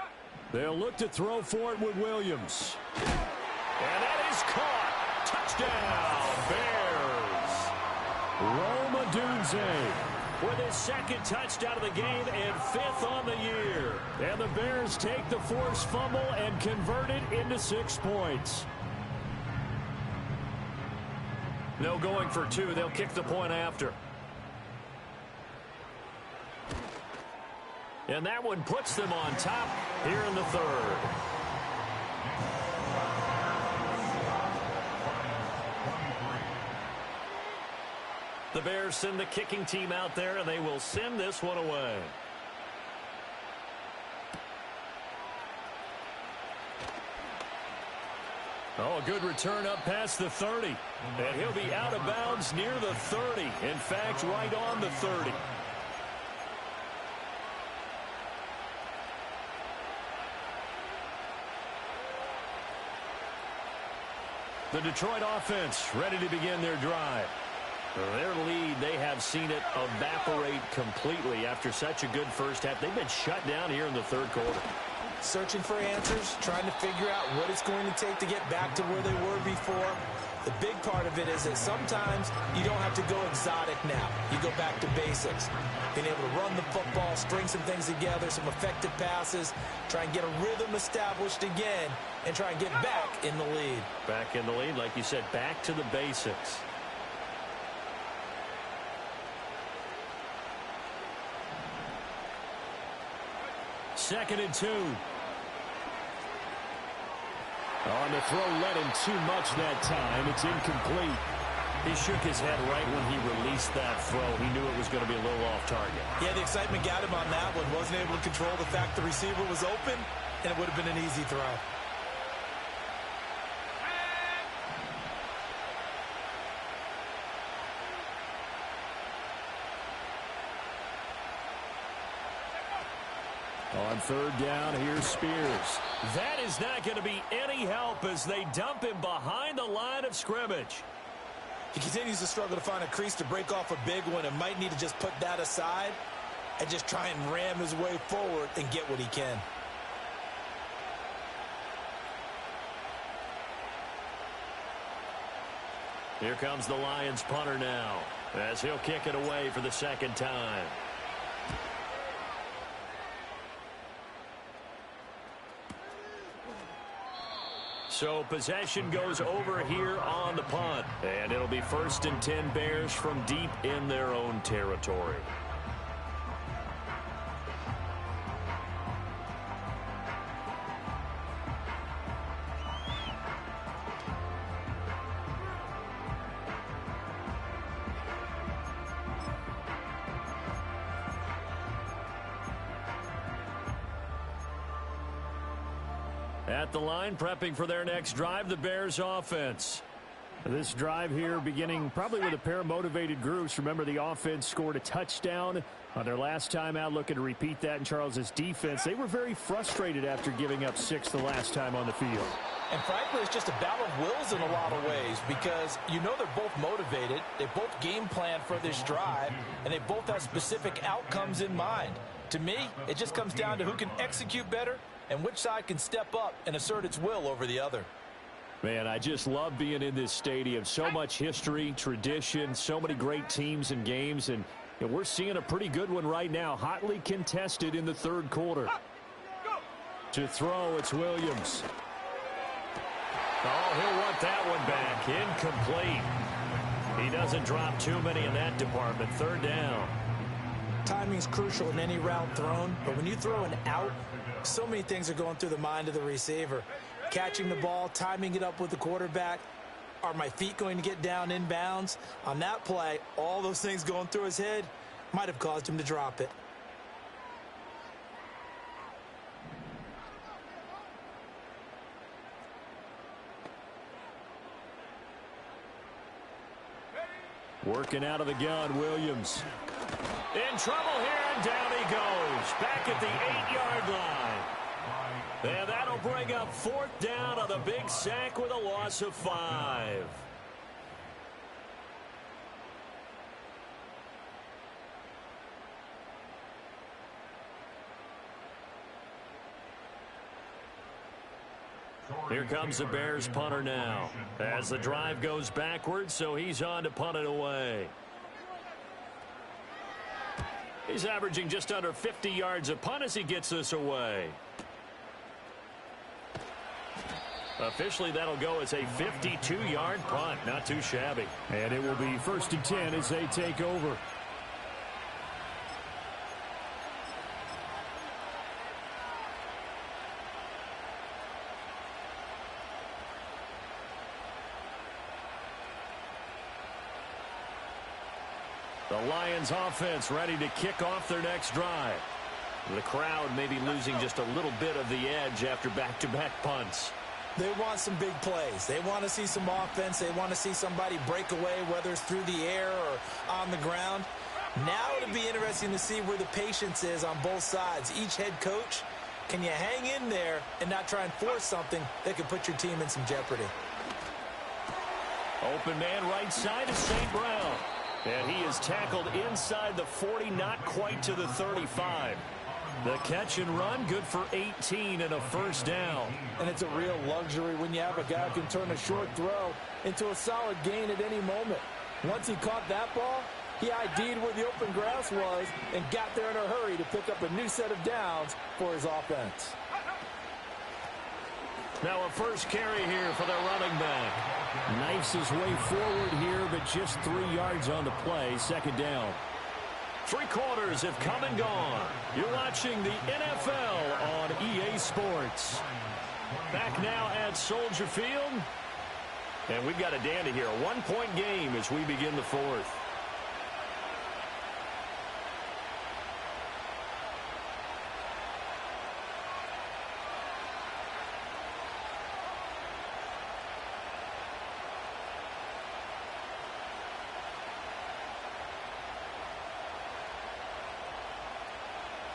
They'll look to throw for it with Williams. And that is caught. Touchdown, Bears. Rome Odunze with his 2nd touchdown of the game and 5th on the year. And the Bears take the forced fumble and convert it into 6 points. No going for 2. They'll kick the point after. And that one puts them on top here in the 3rd. The Bears send the kicking team out there, and they will send this one away. Oh, a good return up past the 30. And he'll be out of bounds near the 30. In fact, right on the 30. The Detroit offense ready to begin their drive. Their lead, they have seen it evaporate completely after such a good first half. They've been shut down here in the 3rd quarter. Searching for answers, trying to figure out what it's going to take to get back to where they were before. The big part of it is that sometimes you don't have to go exotic now. You go back to basics. Being able to run the football, string some things together, some effective passes, try and get a rhythm established again, and try and get back in the lead. Back in the lead, like you said, back to the basics. Second and 2. On the throw, led him too much that time. It's incomplete. He shook his head right when he released that throw. He knew it was going to be a little off target. Yeah, the excitement got him on that one. Wasn't able to control the fact the receiver was open, and it would have been an easy throw. On 3rd down, here's Spears. That is not going to be any help as they dump him behind the line of scrimmage. He continues to struggle to find a crease to break off a big one and might need to just put that aside and just try and ram his way forward and get what he can. Here comes the Lions punter now as he'll kick it away for the 2nd time. So possession goes over here on the punt. And it'll be 1st and 10 Bears from deep in their own territory. At the line, prepping for their next drive, the Bears offense. This drive here beginning probably with a pair of motivated groups. Remember, the offense scored a touchdown on their last time out, looking to repeat that in Charles's defense. They were very frustrated after giving up 6 the last time on the field. And frankly, it's just a battle of wills in a lot of ways because you know they're both motivated. They both game plan for this drive, and they both have specific outcomes in mind. To me, it just comes down to who can execute better and which side can step up and assert its will over the other. Man, I just love being in this stadium. So much history, tradition, so many great teams and games, and we're seeing a pretty good one right now, hotly contested in the third quarter. To throw, it's Williams. Oh, he'll want that one back. Incomplete. He doesn't drop too many in that department. Third down. Timing's crucial in any route thrown, but when you throw an out, so many things are going through the mind of the receiver. Catching the ball, timing it up with the quarterback. Are my feet going to get down inbounds? On that play, all those things going through his head might have caused him to drop it. Working out of the gun, Williams. In trouble here, and down he goes. Back at the 8-yard line. And that'll bring up 4th down on the big sack with a loss of 5. Here comes the Bears punter now. As the drive goes backwards, so he's on to punt it away. He's averaging just under 50 yards a punt as he gets this away. Officially, that'll go as a 52-yard punt. Not too shabby. And it will be 1st and 10 as they take over. The Lions offense ready to kick off their next drive. The crowd may be losing just a little bit of the edge after back-to-back punts. They want some big plays. They want to see some offense. They want to see somebody break away, whether it's through the air or on the ground. Now it'll be interesting to see where the patience is on both sides. Each head coach, can you hang in there and not try and force something that could put your team in some jeopardy? Open man right side is St. Brown. And he is tackled inside the 40, not quite to the 35. The catch and run, good for 18 and a 1st down. And it's a real luxury when you have a guy who can turn a short throw into a solid gain at any moment. Once he caught that ball, he ID'd where the open grass was and got there in a hurry to pick up a new set of downs for his offense. Now a first carry here for their running back. Knifes his way forward here, but just 3 yards on the play. 2nd down. 3 quarters have come and gone. You're watching the NFL on EA Sports. Back now at Soldier Field. And we've got a dandy here. A 1-point game as we begin the 4th.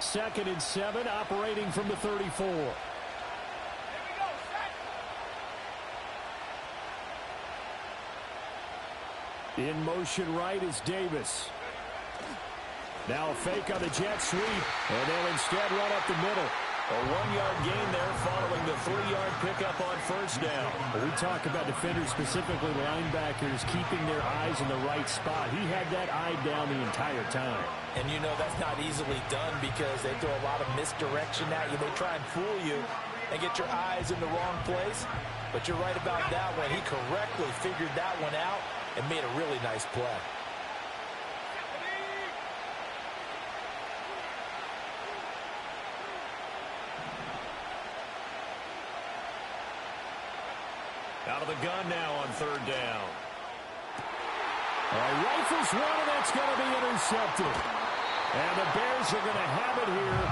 Second and 7, operating from the 34. In motion right is Davis. Now a fake on the jet sweep, and they'll instead run up the middle. A 1-yard gain there following the 3-yard pickup on 1st down. We talk about defenders, specifically linebackers, keeping their eyes in the right spot. He had that eye down the entire time. And you know that's not easily done because they throw a lot of misdirection at you. They try and fool you and get your eyes in the wrong place. But you're right about that one. He correctly figured that one out and made a really nice play. Out of the gun now on 3rd down. Rifles one, and that's going to be intercepted. And the Bears are going to have it here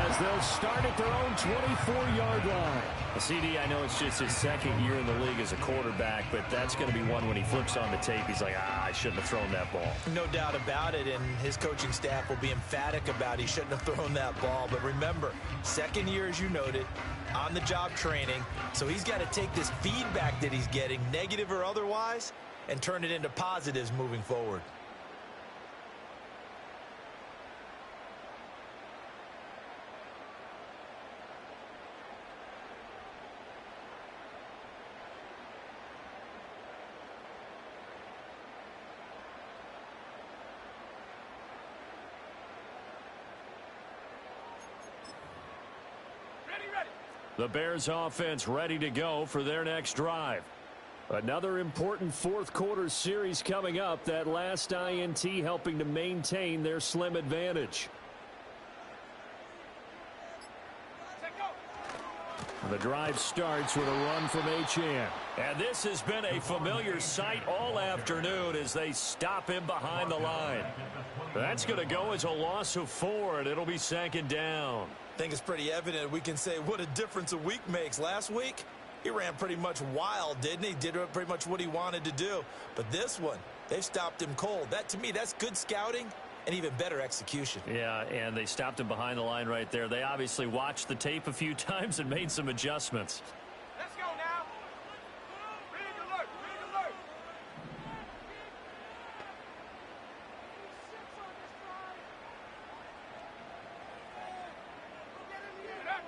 as they'll start at their own 24-yard line. CD, I know it's just his second year in the league as a quarterback, but that's going to be one when he flips on the tape. He's like, I shouldn't have thrown that ball. No doubt about it, and his coaching staff will be emphatic about he shouldn't have thrown that ball. But remember, second year, as you noted, on-the-job training, so he's got to take this feedback that he's getting, negative or otherwise, and turn it into positives moving forward. The Bears offense ready to go for their next drive. Another important fourth quarter series coming up. That last INT helping to maintain their slim advantage. The drive starts with a run from Achane. And this has been a familiar sight all afternoon as they stop him behind the line. That's going to go as a loss of 4, and it'll be second down. I think it's pretty evident we can say what a difference a week makes. Last week, he ran pretty much wild, didn't he? Did pretty much what he wanted to do. But this one, they stopped him cold. That, to me, that's good scouting and even better execution. Yeah, and they stopped him behind the line right there. They obviously watched the tape a few times and made some adjustments. Let's go now. Big alert, big alert.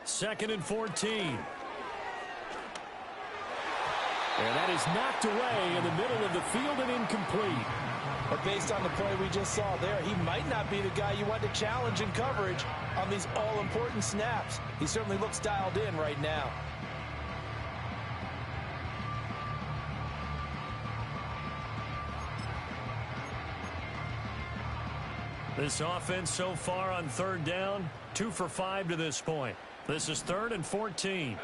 Second and 14. And that is knocked away in the middle of the field and incomplete. But based on the play we just saw there, he might not be the guy you want to challenge in coverage on these all-important snaps. He certainly looks dialed in right now. This offense so far on third down, 2 for 5 to this point. This is 3rd and 14.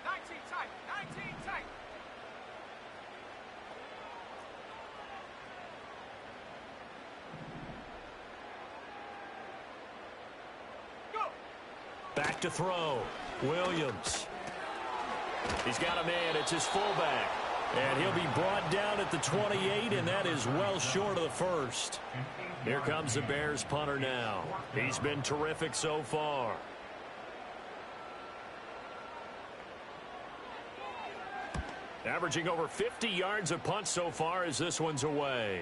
19 tight, 19 tight. Go. Back to throw. Williams. He's got a man. It's his fullback. And he'll be brought down at the 28, and that is well short of the first. Here comes the Bears punter now. He's been terrific so far. Averaging over 50 yards a punt so far as this one's away.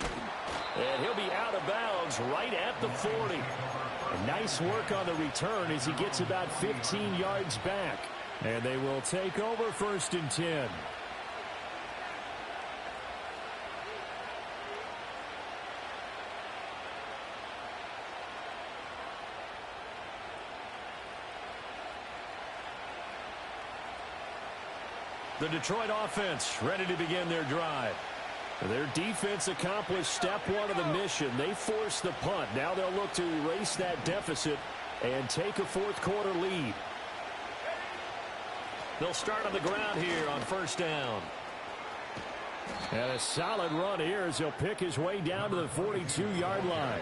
And he'll be out of bounds right at the 40. And nice work on the return as he gets about 15 yards back. And they will take over 1st and 10. The Detroit offense ready to begin their drive. Their defense accomplished step 1 of the mission. They forced the punt. Now they'll look to erase that deficit and take a fourth quarter lead. They'll start on the ground here on 1st down. And a solid run here as he'll pick his way down to the 42-yard line.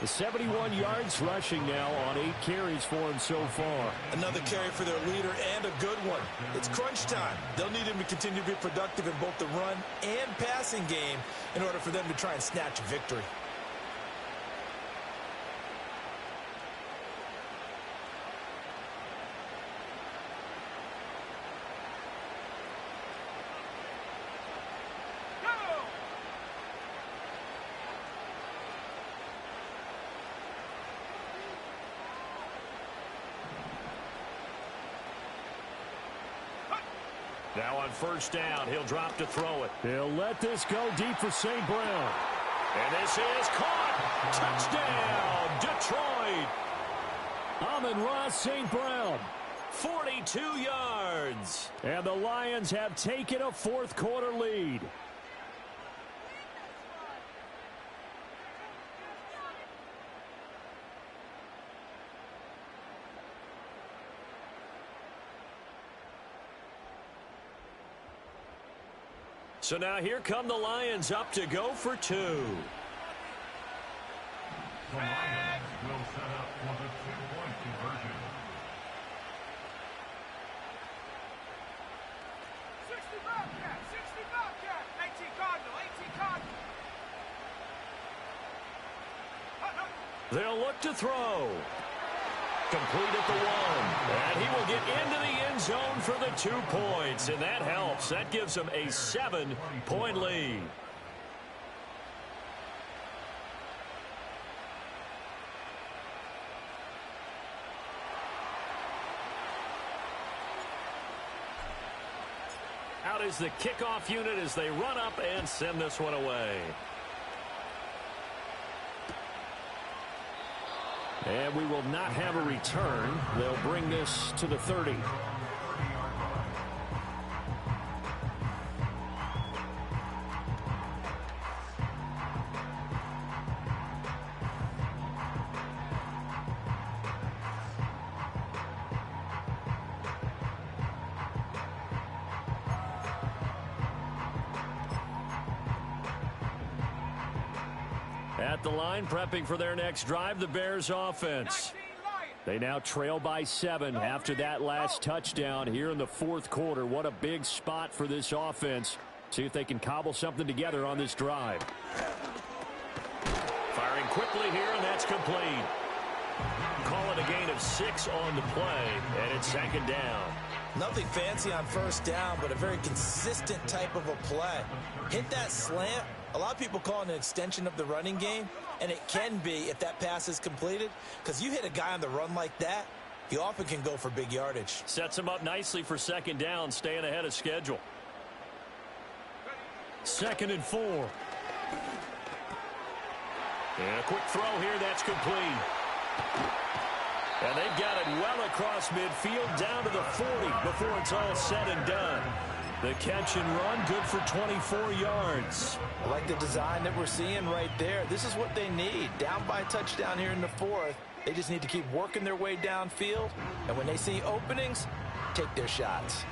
The 71 yards rushing now on 8 carries for him so far. Another carry for their leader and a good one. It's crunch time. They'll need him to continue to be productive in both the run and passing game in order for them to try and snatch a victory. Now on 1st down, he'll drop to throw it. He'll let this go deep for St. Brown. And this is caught. Touchdown, Detroit. Amon-Ra St. Brown. 42 yards. And the Lions have taken a fourth quarter lead. So now here come the Lions up to go for two. The Lions will set up for the two-point conversion. 60 Bobcat, 60 Bobcat. 18 Cardinal, 18 Cardinal. They'll look to throw. Complete at the one. And he will get into the end zone for the 2 points. And that helps. That gives them a 7-point lead. Out is the kickoff unit as they run up and send this one away. And we will not have a return. They'll bring this to the 30. At the line, prepping for their next drive, the Bears offense. They now trail by 7 after that last touchdown here in the fourth quarter. What a big spot for this offense. See if they can cobble something together on this drive. Firing quickly here, and that's complete. Call it a gain of 6 on the play, and it's second down. Nothing fancy on first down, but a very consistent type of a play. Hit that slant. A lot of people call it an extension of the running game, and it can be if that pass is completed, because you hit a guy on the run like that, he often can go for big yardage. Sets him up nicely for second down, staying ahead of schedule. 2nd and 4. And a quick throw here, that's complete. And they've got it well across midfield down to the 40 before it's all said and done. The catch and run, good for 24 yards. I like the design that we're seeing right there. This is what they need. Down by a touchdown here in the fourth. They just need to keep working their way downfield. And when they see openings, take their shots.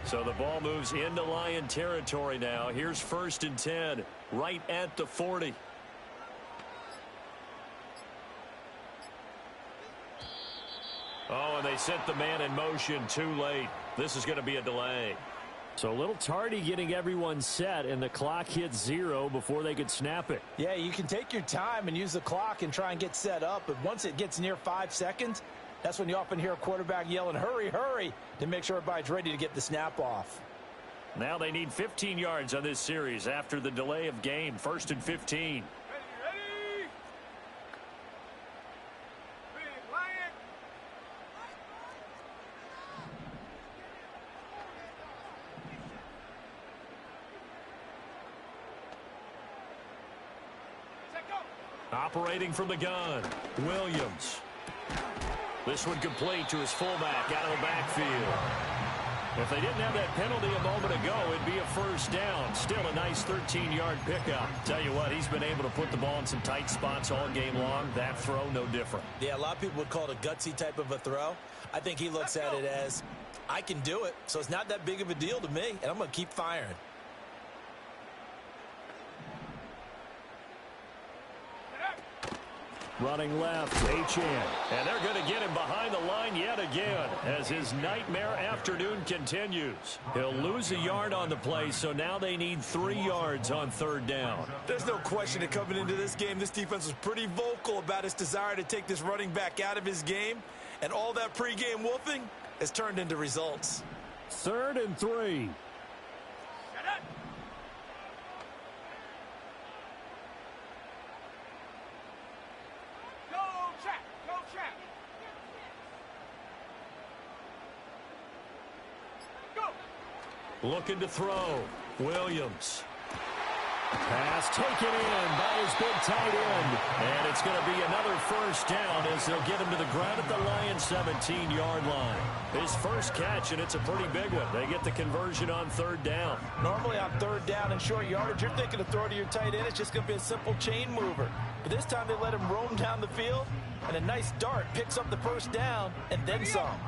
So the ball moves into Lion territory now. Here's 1st and 10, right at the 40. Oh, and they sent the man in motion too late. This is going to be a delay. So a little tardy getting everyone set, and the clock hits 0 before they could snap it. Yeah, you can take your time and use the clock and try and get set up, but once it gets near 5 seconds, that's when you often hear a quarterback yelling, hurry, hurry, to make sure everybody's ready to get the snap off. Now they need 15 yards on this series after the delay of game. 1st and 15. Ready, ready. Big Lion. Set go. Operating from the gun, Williams. This one complete to his fullback out of the backfield. If they didn't have that penalty a moment ago, it'd be a first down. Still a nice 13-yard pickup. Tell you what, he's been able to put the ball in some tight spots all game long. That throw, no different. Yeah, a lot of people would call it a gutsy type of a throw. I think he looks at it as, I can do it, so it's not that big of a deal to me, and I'm going to keep firing. Running left, HN. And they're going to get him behind the line yet again as his nightmare afternoon continues. He'll lose a yard on the play, so now they need 3 yards on 3rd down. There's no question that coming into this game, this defense was pretty vocal about its desire to take this running back out of his game, and all that pregame wolfing has turned into results. 3rd and 3. Looking to throw. Williams. Pass taken in by his big tight end. And it's going to be another first down as they'll get him to the ground at the Lions' 17-yard line. His first catch, and it's a pretty big one. They get the conversion on third down. Normally on third down and short yardage, you're thinking to throw to your tight end. It's just going to be a simple chain mover. But this time they let him roam down the field, and a nice dart picks up the first down and then some.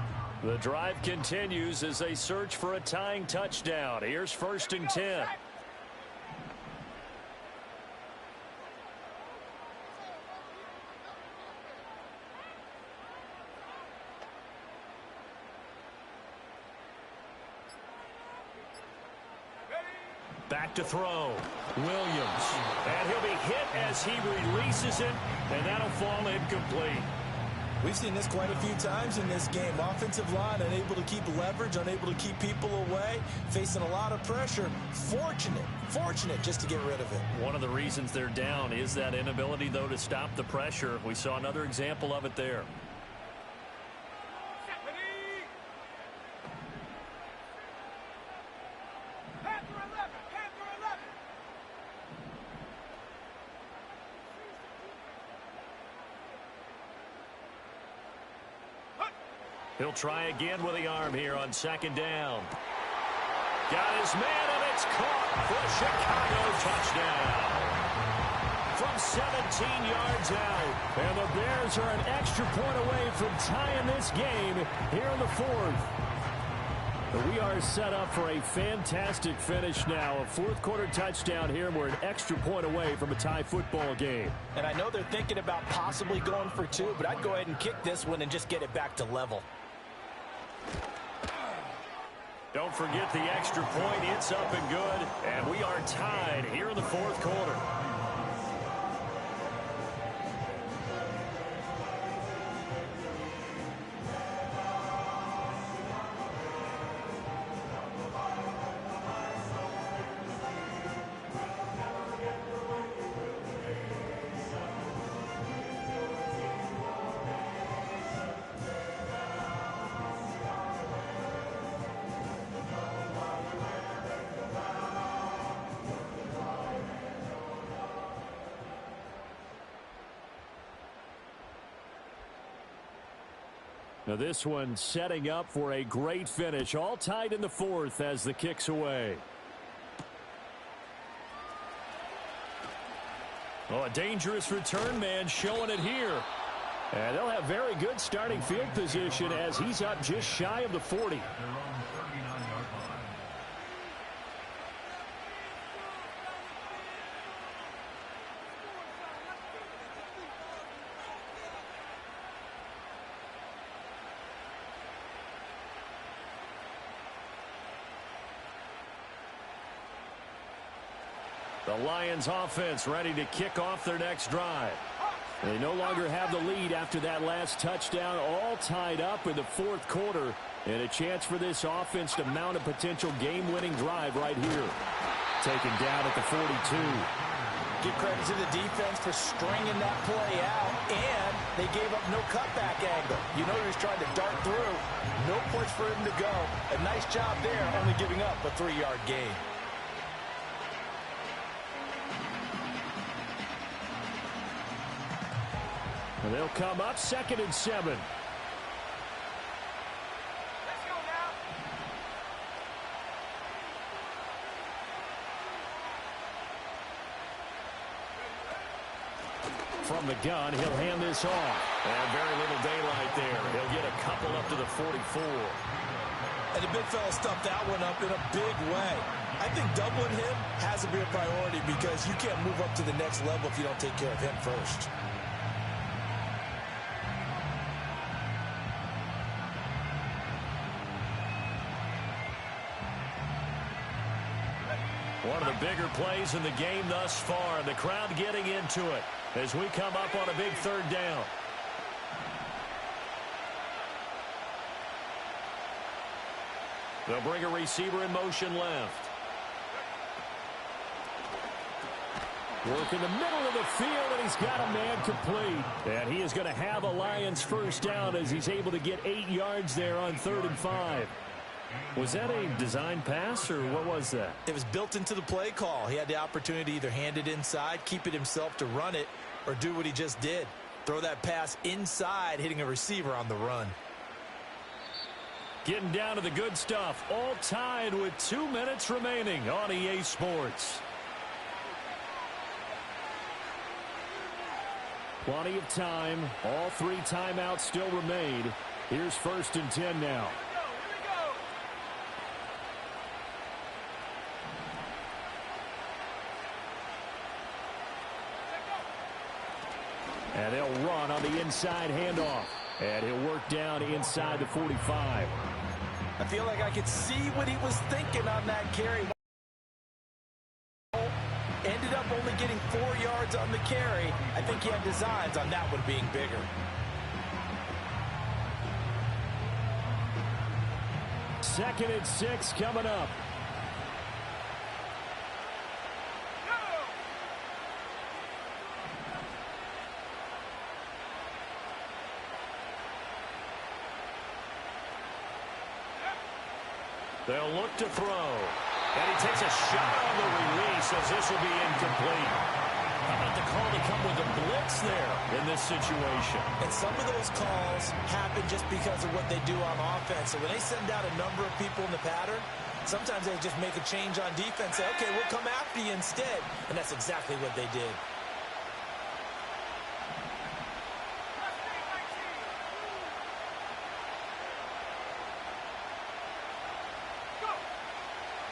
The drive continues as they search for a tying touchdown. Here's 1st and 10. Back to throw. Williams. And he'll be hit as he releases it, and that'll fall incomplete. We've seen this quite a few times in this game. Offensive line unable to keep leverage, unable to keep people away, facing a lot of pressure. Fortunate just to get rid of it. One of the reasons they're down is that inability, though, to stop the pressure. We saw another example of it there. He'll try again with the arm here on 2nd down. Got his man, and it's caught for a Chicago touchdown. From 17 yards out. And the Bears are an extra point away from tying this game here in the 4th. But we are set up for a fantastic finish now. A 4th-quarter touchdown here, and we're an extra point away from a tie football game. And I know they're thinking about possibly going for 2, but I'd go ahead and kick this one and just get it back to level. Don't forget the extra point. It's up and good. And we are tied here in the 4th quarter. Now this one setting up for a great finish. All tied in the 4th as the kick's away. Oh, a dangerous return man showing it here. And they'll have very good starting field position as he's up just shy of the 40. The Lions offense ready to kick off their next drive. They no longer have the lead after that last touchdown, all tied up in the 4th quarter, and a chance for this offense to mount a potential game-winning drive right here. Taken down at the 42. Give credit to the defense for stringing that play out, and they gave up no cutback angle. You know he was trying to dart through. No push for him to go. A nice job there, only giving up a 3-yard gain. And they'll come up 2nd and 7. Let's go now. From the gun, he'll hand this off. And very little daylight there. He'll get a couple up to the 44. And the big fella stuffed that one up in a big way. I think doubling him has to be a priority because you can't move up to the next level if you don't take care of him first. One of the bigger plays in the game thus far. The crowd getting into it as we come up on a big 3rd down. They'll bring a receiver in motion left. Work in the middle of the field, and he's got a man complete. And he is going to have a Lions first down as he's able to get 8 yards there on 3rd and 5. Was that a design pass, or what was that? It was built into the play call. He had the opportunity to either hand it inside, keep it himself to run it, or do what he just did. Throw that pass inside, hitting a receiver on the run. Getting down to the good stuff. All tied with 2 minutes remaining on EA Sports. Plenty of time. All 3 timeouts still remain. Here's 1st and 10 now. And they'll run on the inside handoff. And he'll work down inside the 45. I feel like I could see what he was thinking on that carry. Ended up only getting 4 yards on the carry. I think he had designs on that one being bigger. Second and 6 coming up. They'll look to throw. And he takes a shot on the release as this will be incomplete. How about the call to come with a blitz there in this situation? And some of those calls happen just because of what they do on offense. So when they send out a number of people in the pattern, sometimes they just make a change on defense. Say, okay, we'll come after you instead. And that's exactly what they did.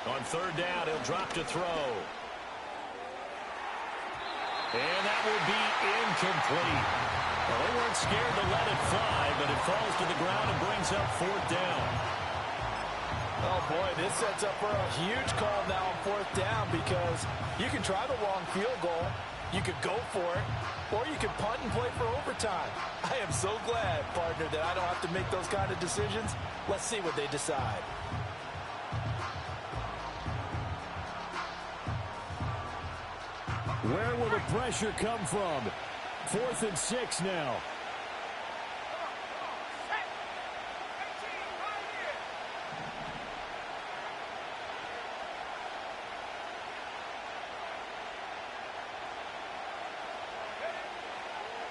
On 3rd down, he'll drop to throw. And that will be incomplete. Well, they weren't scared to let it fly, but it falls to the ground and brings up 4th down. Oh, boy, this sets up for a huge call now on 4th down because you can try the long field goal, you could go for it, or you could punt and play for overtime. I am so glad, partner, that I don't have to make those kind of decisions. Let's see what they decide. Where will the pressure come from? 4th and 6 now.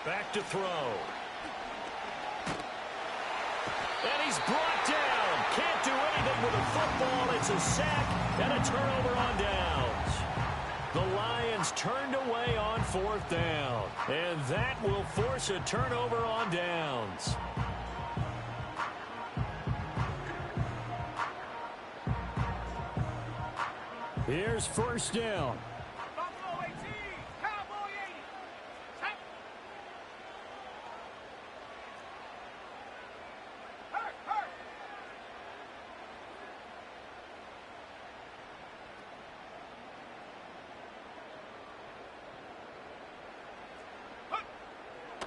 Back to throw. And he's brought down. Can't do anything with a football. It's a sack and a turnover on downs. The Lions turned away on 4th down. And that will force a turnover on downs. Here's 1st down. Buffalo 18, Cowboy 80. Set. Hurt.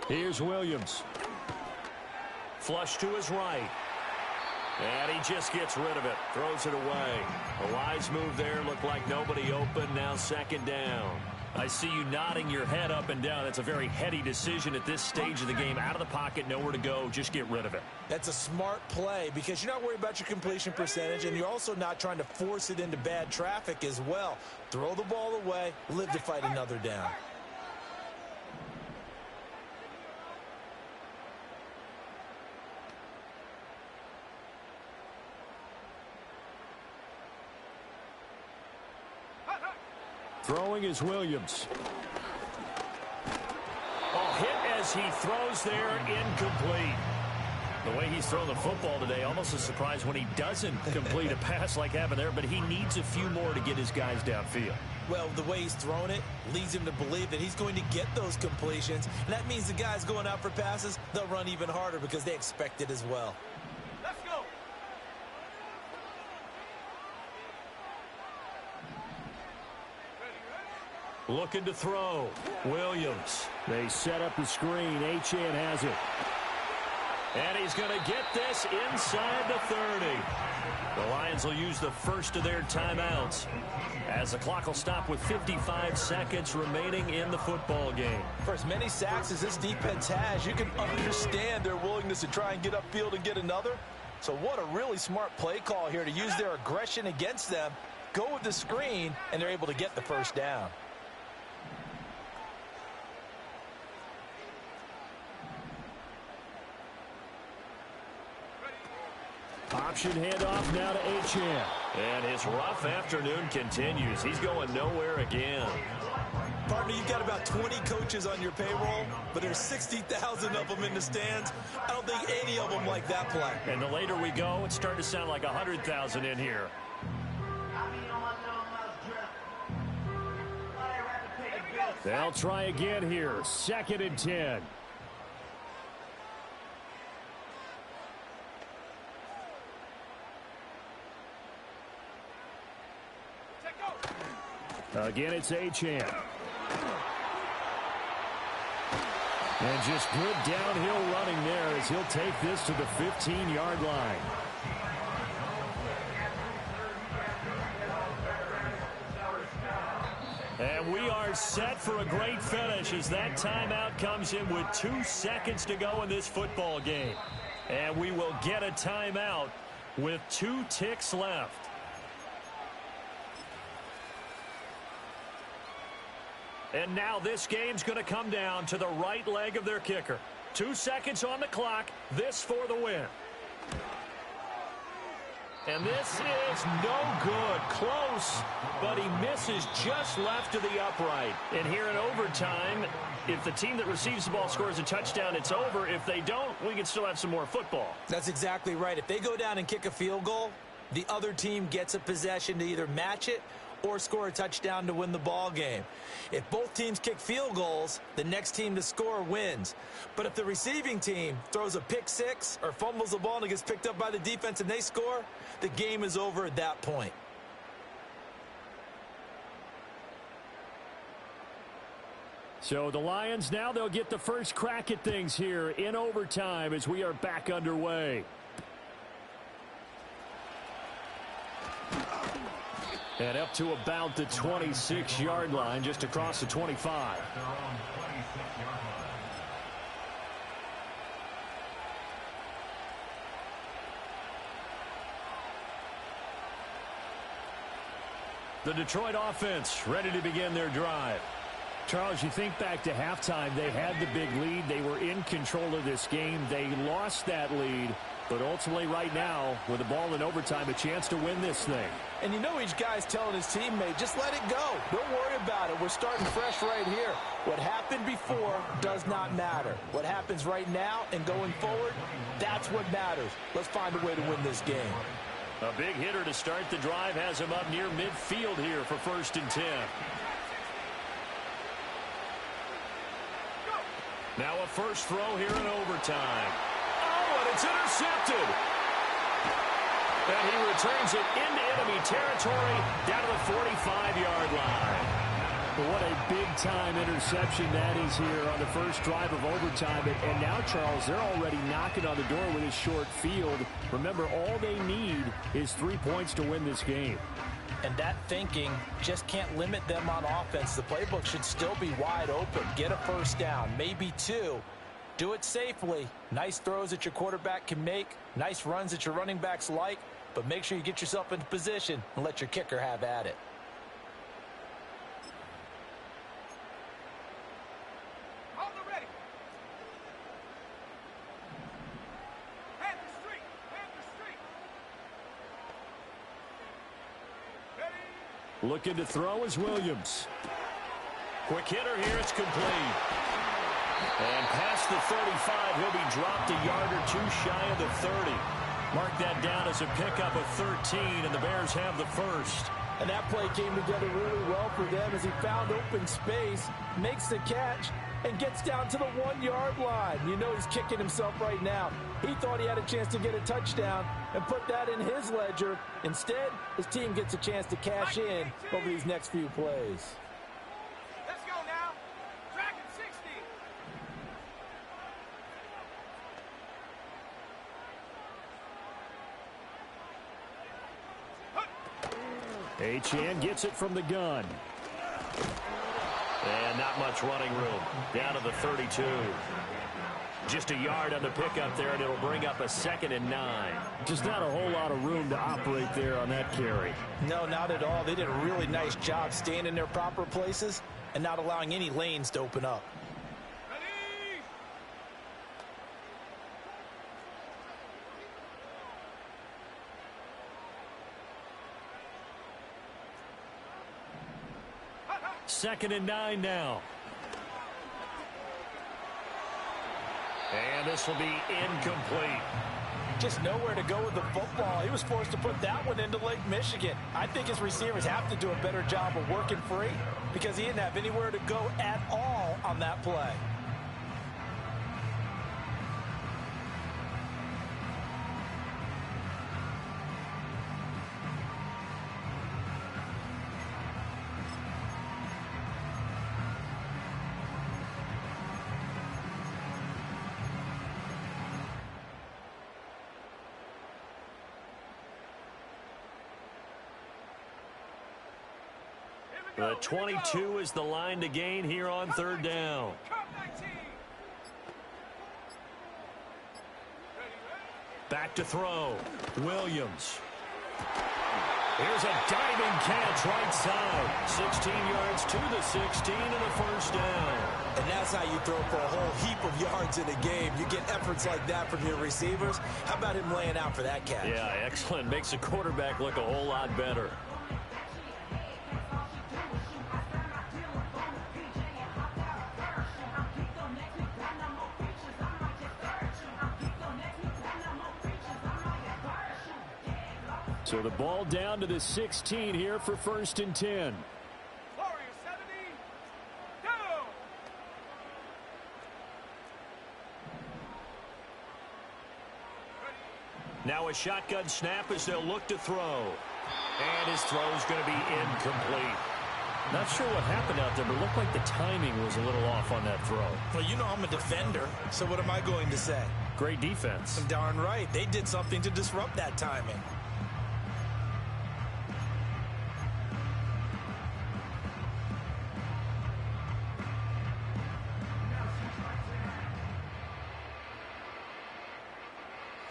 Here's Williams. Flush to his right. And he just gets rid of it. Throws it away. A wise move there. Looked like nobody open. Now 2nd down. I see you nodding your head up and down. That's a very heady decision at this stage of the game. Out of the pocket, nowhere to go. Just get rid of it. That's a smart play because you're not worried about your completion percentage, and you're also not trying to force it into bad traffic as well. Throw the ball away, live to fight another down. Throwing is Williams. Oh, hit as he throws there, incomplete. The way he's thrown the football today, almost a surprise when he doesn't complete a pass like happened there, but he needs a few more to get his guys downfield. Well, the way he's thrown it leads him to believe that he's going to get those completions. And that means the guys going out for passes, they'll run even harder because they expect it as well. Let's go. Looking to throw. Williams. They set up the screen. Achane has it. And he's going to get this inside the 30. The Lions will use the first of their timeouts as the clock will stop with 55 seconds remaining in the football game. For as many sacks as this defense has, you can understand their willingness to try and get upfield and get another. So what a really smart play call here to use their aggression against them, go with the screen, and they're able to get the first down. Option handoff now to Achane. And his rough afternoon continues. He's going nowhere again. Partner, you've got about 20 coaches on your payroll, but there's 60,000 of them in the stands. I don't think any of them like that play. And the later we go, it's starting to sound like 100,000 in here. They'll try again here. 2nd and 10. Again, it's Achane. And just good downhill running there as he'll take this to the 15-yard line. And we are set for a great finish as that timeout comes in with 2 seconds to go in this football game. And we will get a timeout with 2 ticks left. And now this game's going to come down to the right leg of their kicker. 2 seconds on the clock. This for the win. And this is no good. Close, but he misses just left to the upright. And here in overtime, if the team that receives the ball scores a touchdown, it's over. If they don't, we can still have some more football. That's exactly right. If they go down and kick a field goal, the other team gets a possession to either match it or score a touchdown to win the ball game. If both teams kick field goals, the next team to score wins. But if the receiving team throws a pick six or fumbles the ball and it gets picked up by the defense and they score, the game is over at that point. So the Lions now, they'll get the first crack at things here in overtime as we are back underway. And up to about the 26-yard line, just across the 25. The Detroit offense ready to begin their drive. Charles, you think back to halftime, they had the big lead. They were in control of this game. They lost that lead. But ultimately right now, with the ball in overtime, a chance to win this thing. And you know each guy's telling his teammate, just let it go. Don't worry about it. We're starting fresh right here. What happened before does not matter. What happens right now and going forward, that's what matters. Let's find a way to win this game. A big hitter to start the drive has him up near midfield here for 1st and 10. Now a first throw here in overtime. Oh, and it's intercepted. And he returns it into enemy territory down to the 45-yard line. What a big-time interception that is here on the first drive of overtime. And now, Charles, they're already knocking on the door with this short field. Remember, all they need is 3 points to win this game. And that thinking just can't limit them on offense. The playbook should still be wide open. Get a first down, maybe 2. Do it safely. Nice throws that your quarterback can make. Nice runs that your running backs like. But make sure you get yourself into position and let your kicker have at it. Hold it ready. Head the street. Head the street. Ready. Looking to throw is Williams. Quick hitter here, it's complete. And past the 35, he'll be dropped a yard or 2 shy of the 30. Mark that down as a pickup of 13, and the Bears have the first. And that play came together really well for them as he found open space, makes the catch, and gets down to the 1-yard line. You know he's kicking himself right now. He thought he had a chance to get a touchdown and put that in his ledger. Instead, his team gets a chance to cash in over these next few plays. Let's go now. Track at 60. Achane gets it from the gun. And not much running room. Down to the 32. Just a yard on the pickup there, and it'll bring up a 2nd and 9. Just not a whole lot of room to operate there on that carry. No, not at all. They did a really nice job staying in their proper places and not allowing any lanes to open up. Second and 9 now. And this will be incomplete. Just nowhere to go with the football. He was forced to put that one into Lake Michigan. I think his receivers have to do a better job of working free because he didn't have anywhere to go at all on that play. The 22 is the line to gain here on 3rd down. Back to throw. Williams. Here's a diving catch right side. 16 yards to the 16 and a 1st down. And that's how you throw for a whole heap of yards in a game. You get efforts like that from your receivers. How about him laying out for that catch? Yeah, excellent. Makes the quarterback look a whole lot better. So the ball down to the 16 here for 1st and 10. Now a shotgun snap as they'll look to throw. And his throw is going to be incomplete. Not sure what happened out there, but it looked like the timing was a little off on that throw. Well, you know I'm a defender, so what am I going to say? Great defense. Darn right. They did something to disrupt that timing.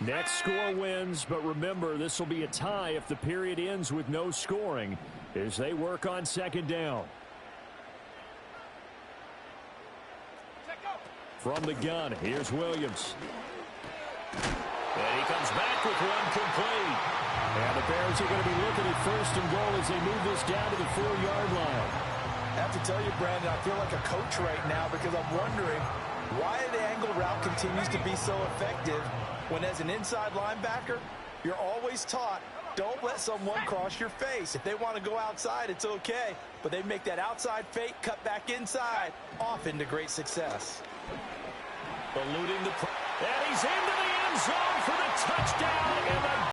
Next score wins, but remember, this will be a tie if the period ends with no scoring as they work on 2nd down. From the gun, here's Williams. And he comes back with one complete. And the Bears are going to be looking at 1st and goal as they move this down to the 4-yard line. I have to tell you, Brandon, I feel like a coach right now because I'm wondering why the angle route continues to be so effective when as an inside linebacker, you're always taught, don't let someone cross your face. If they want to go outside, it's okay. But they make that outside fake, cut back inside, off into great success. Eluding the... And he's into the end zone for the touchdown. And the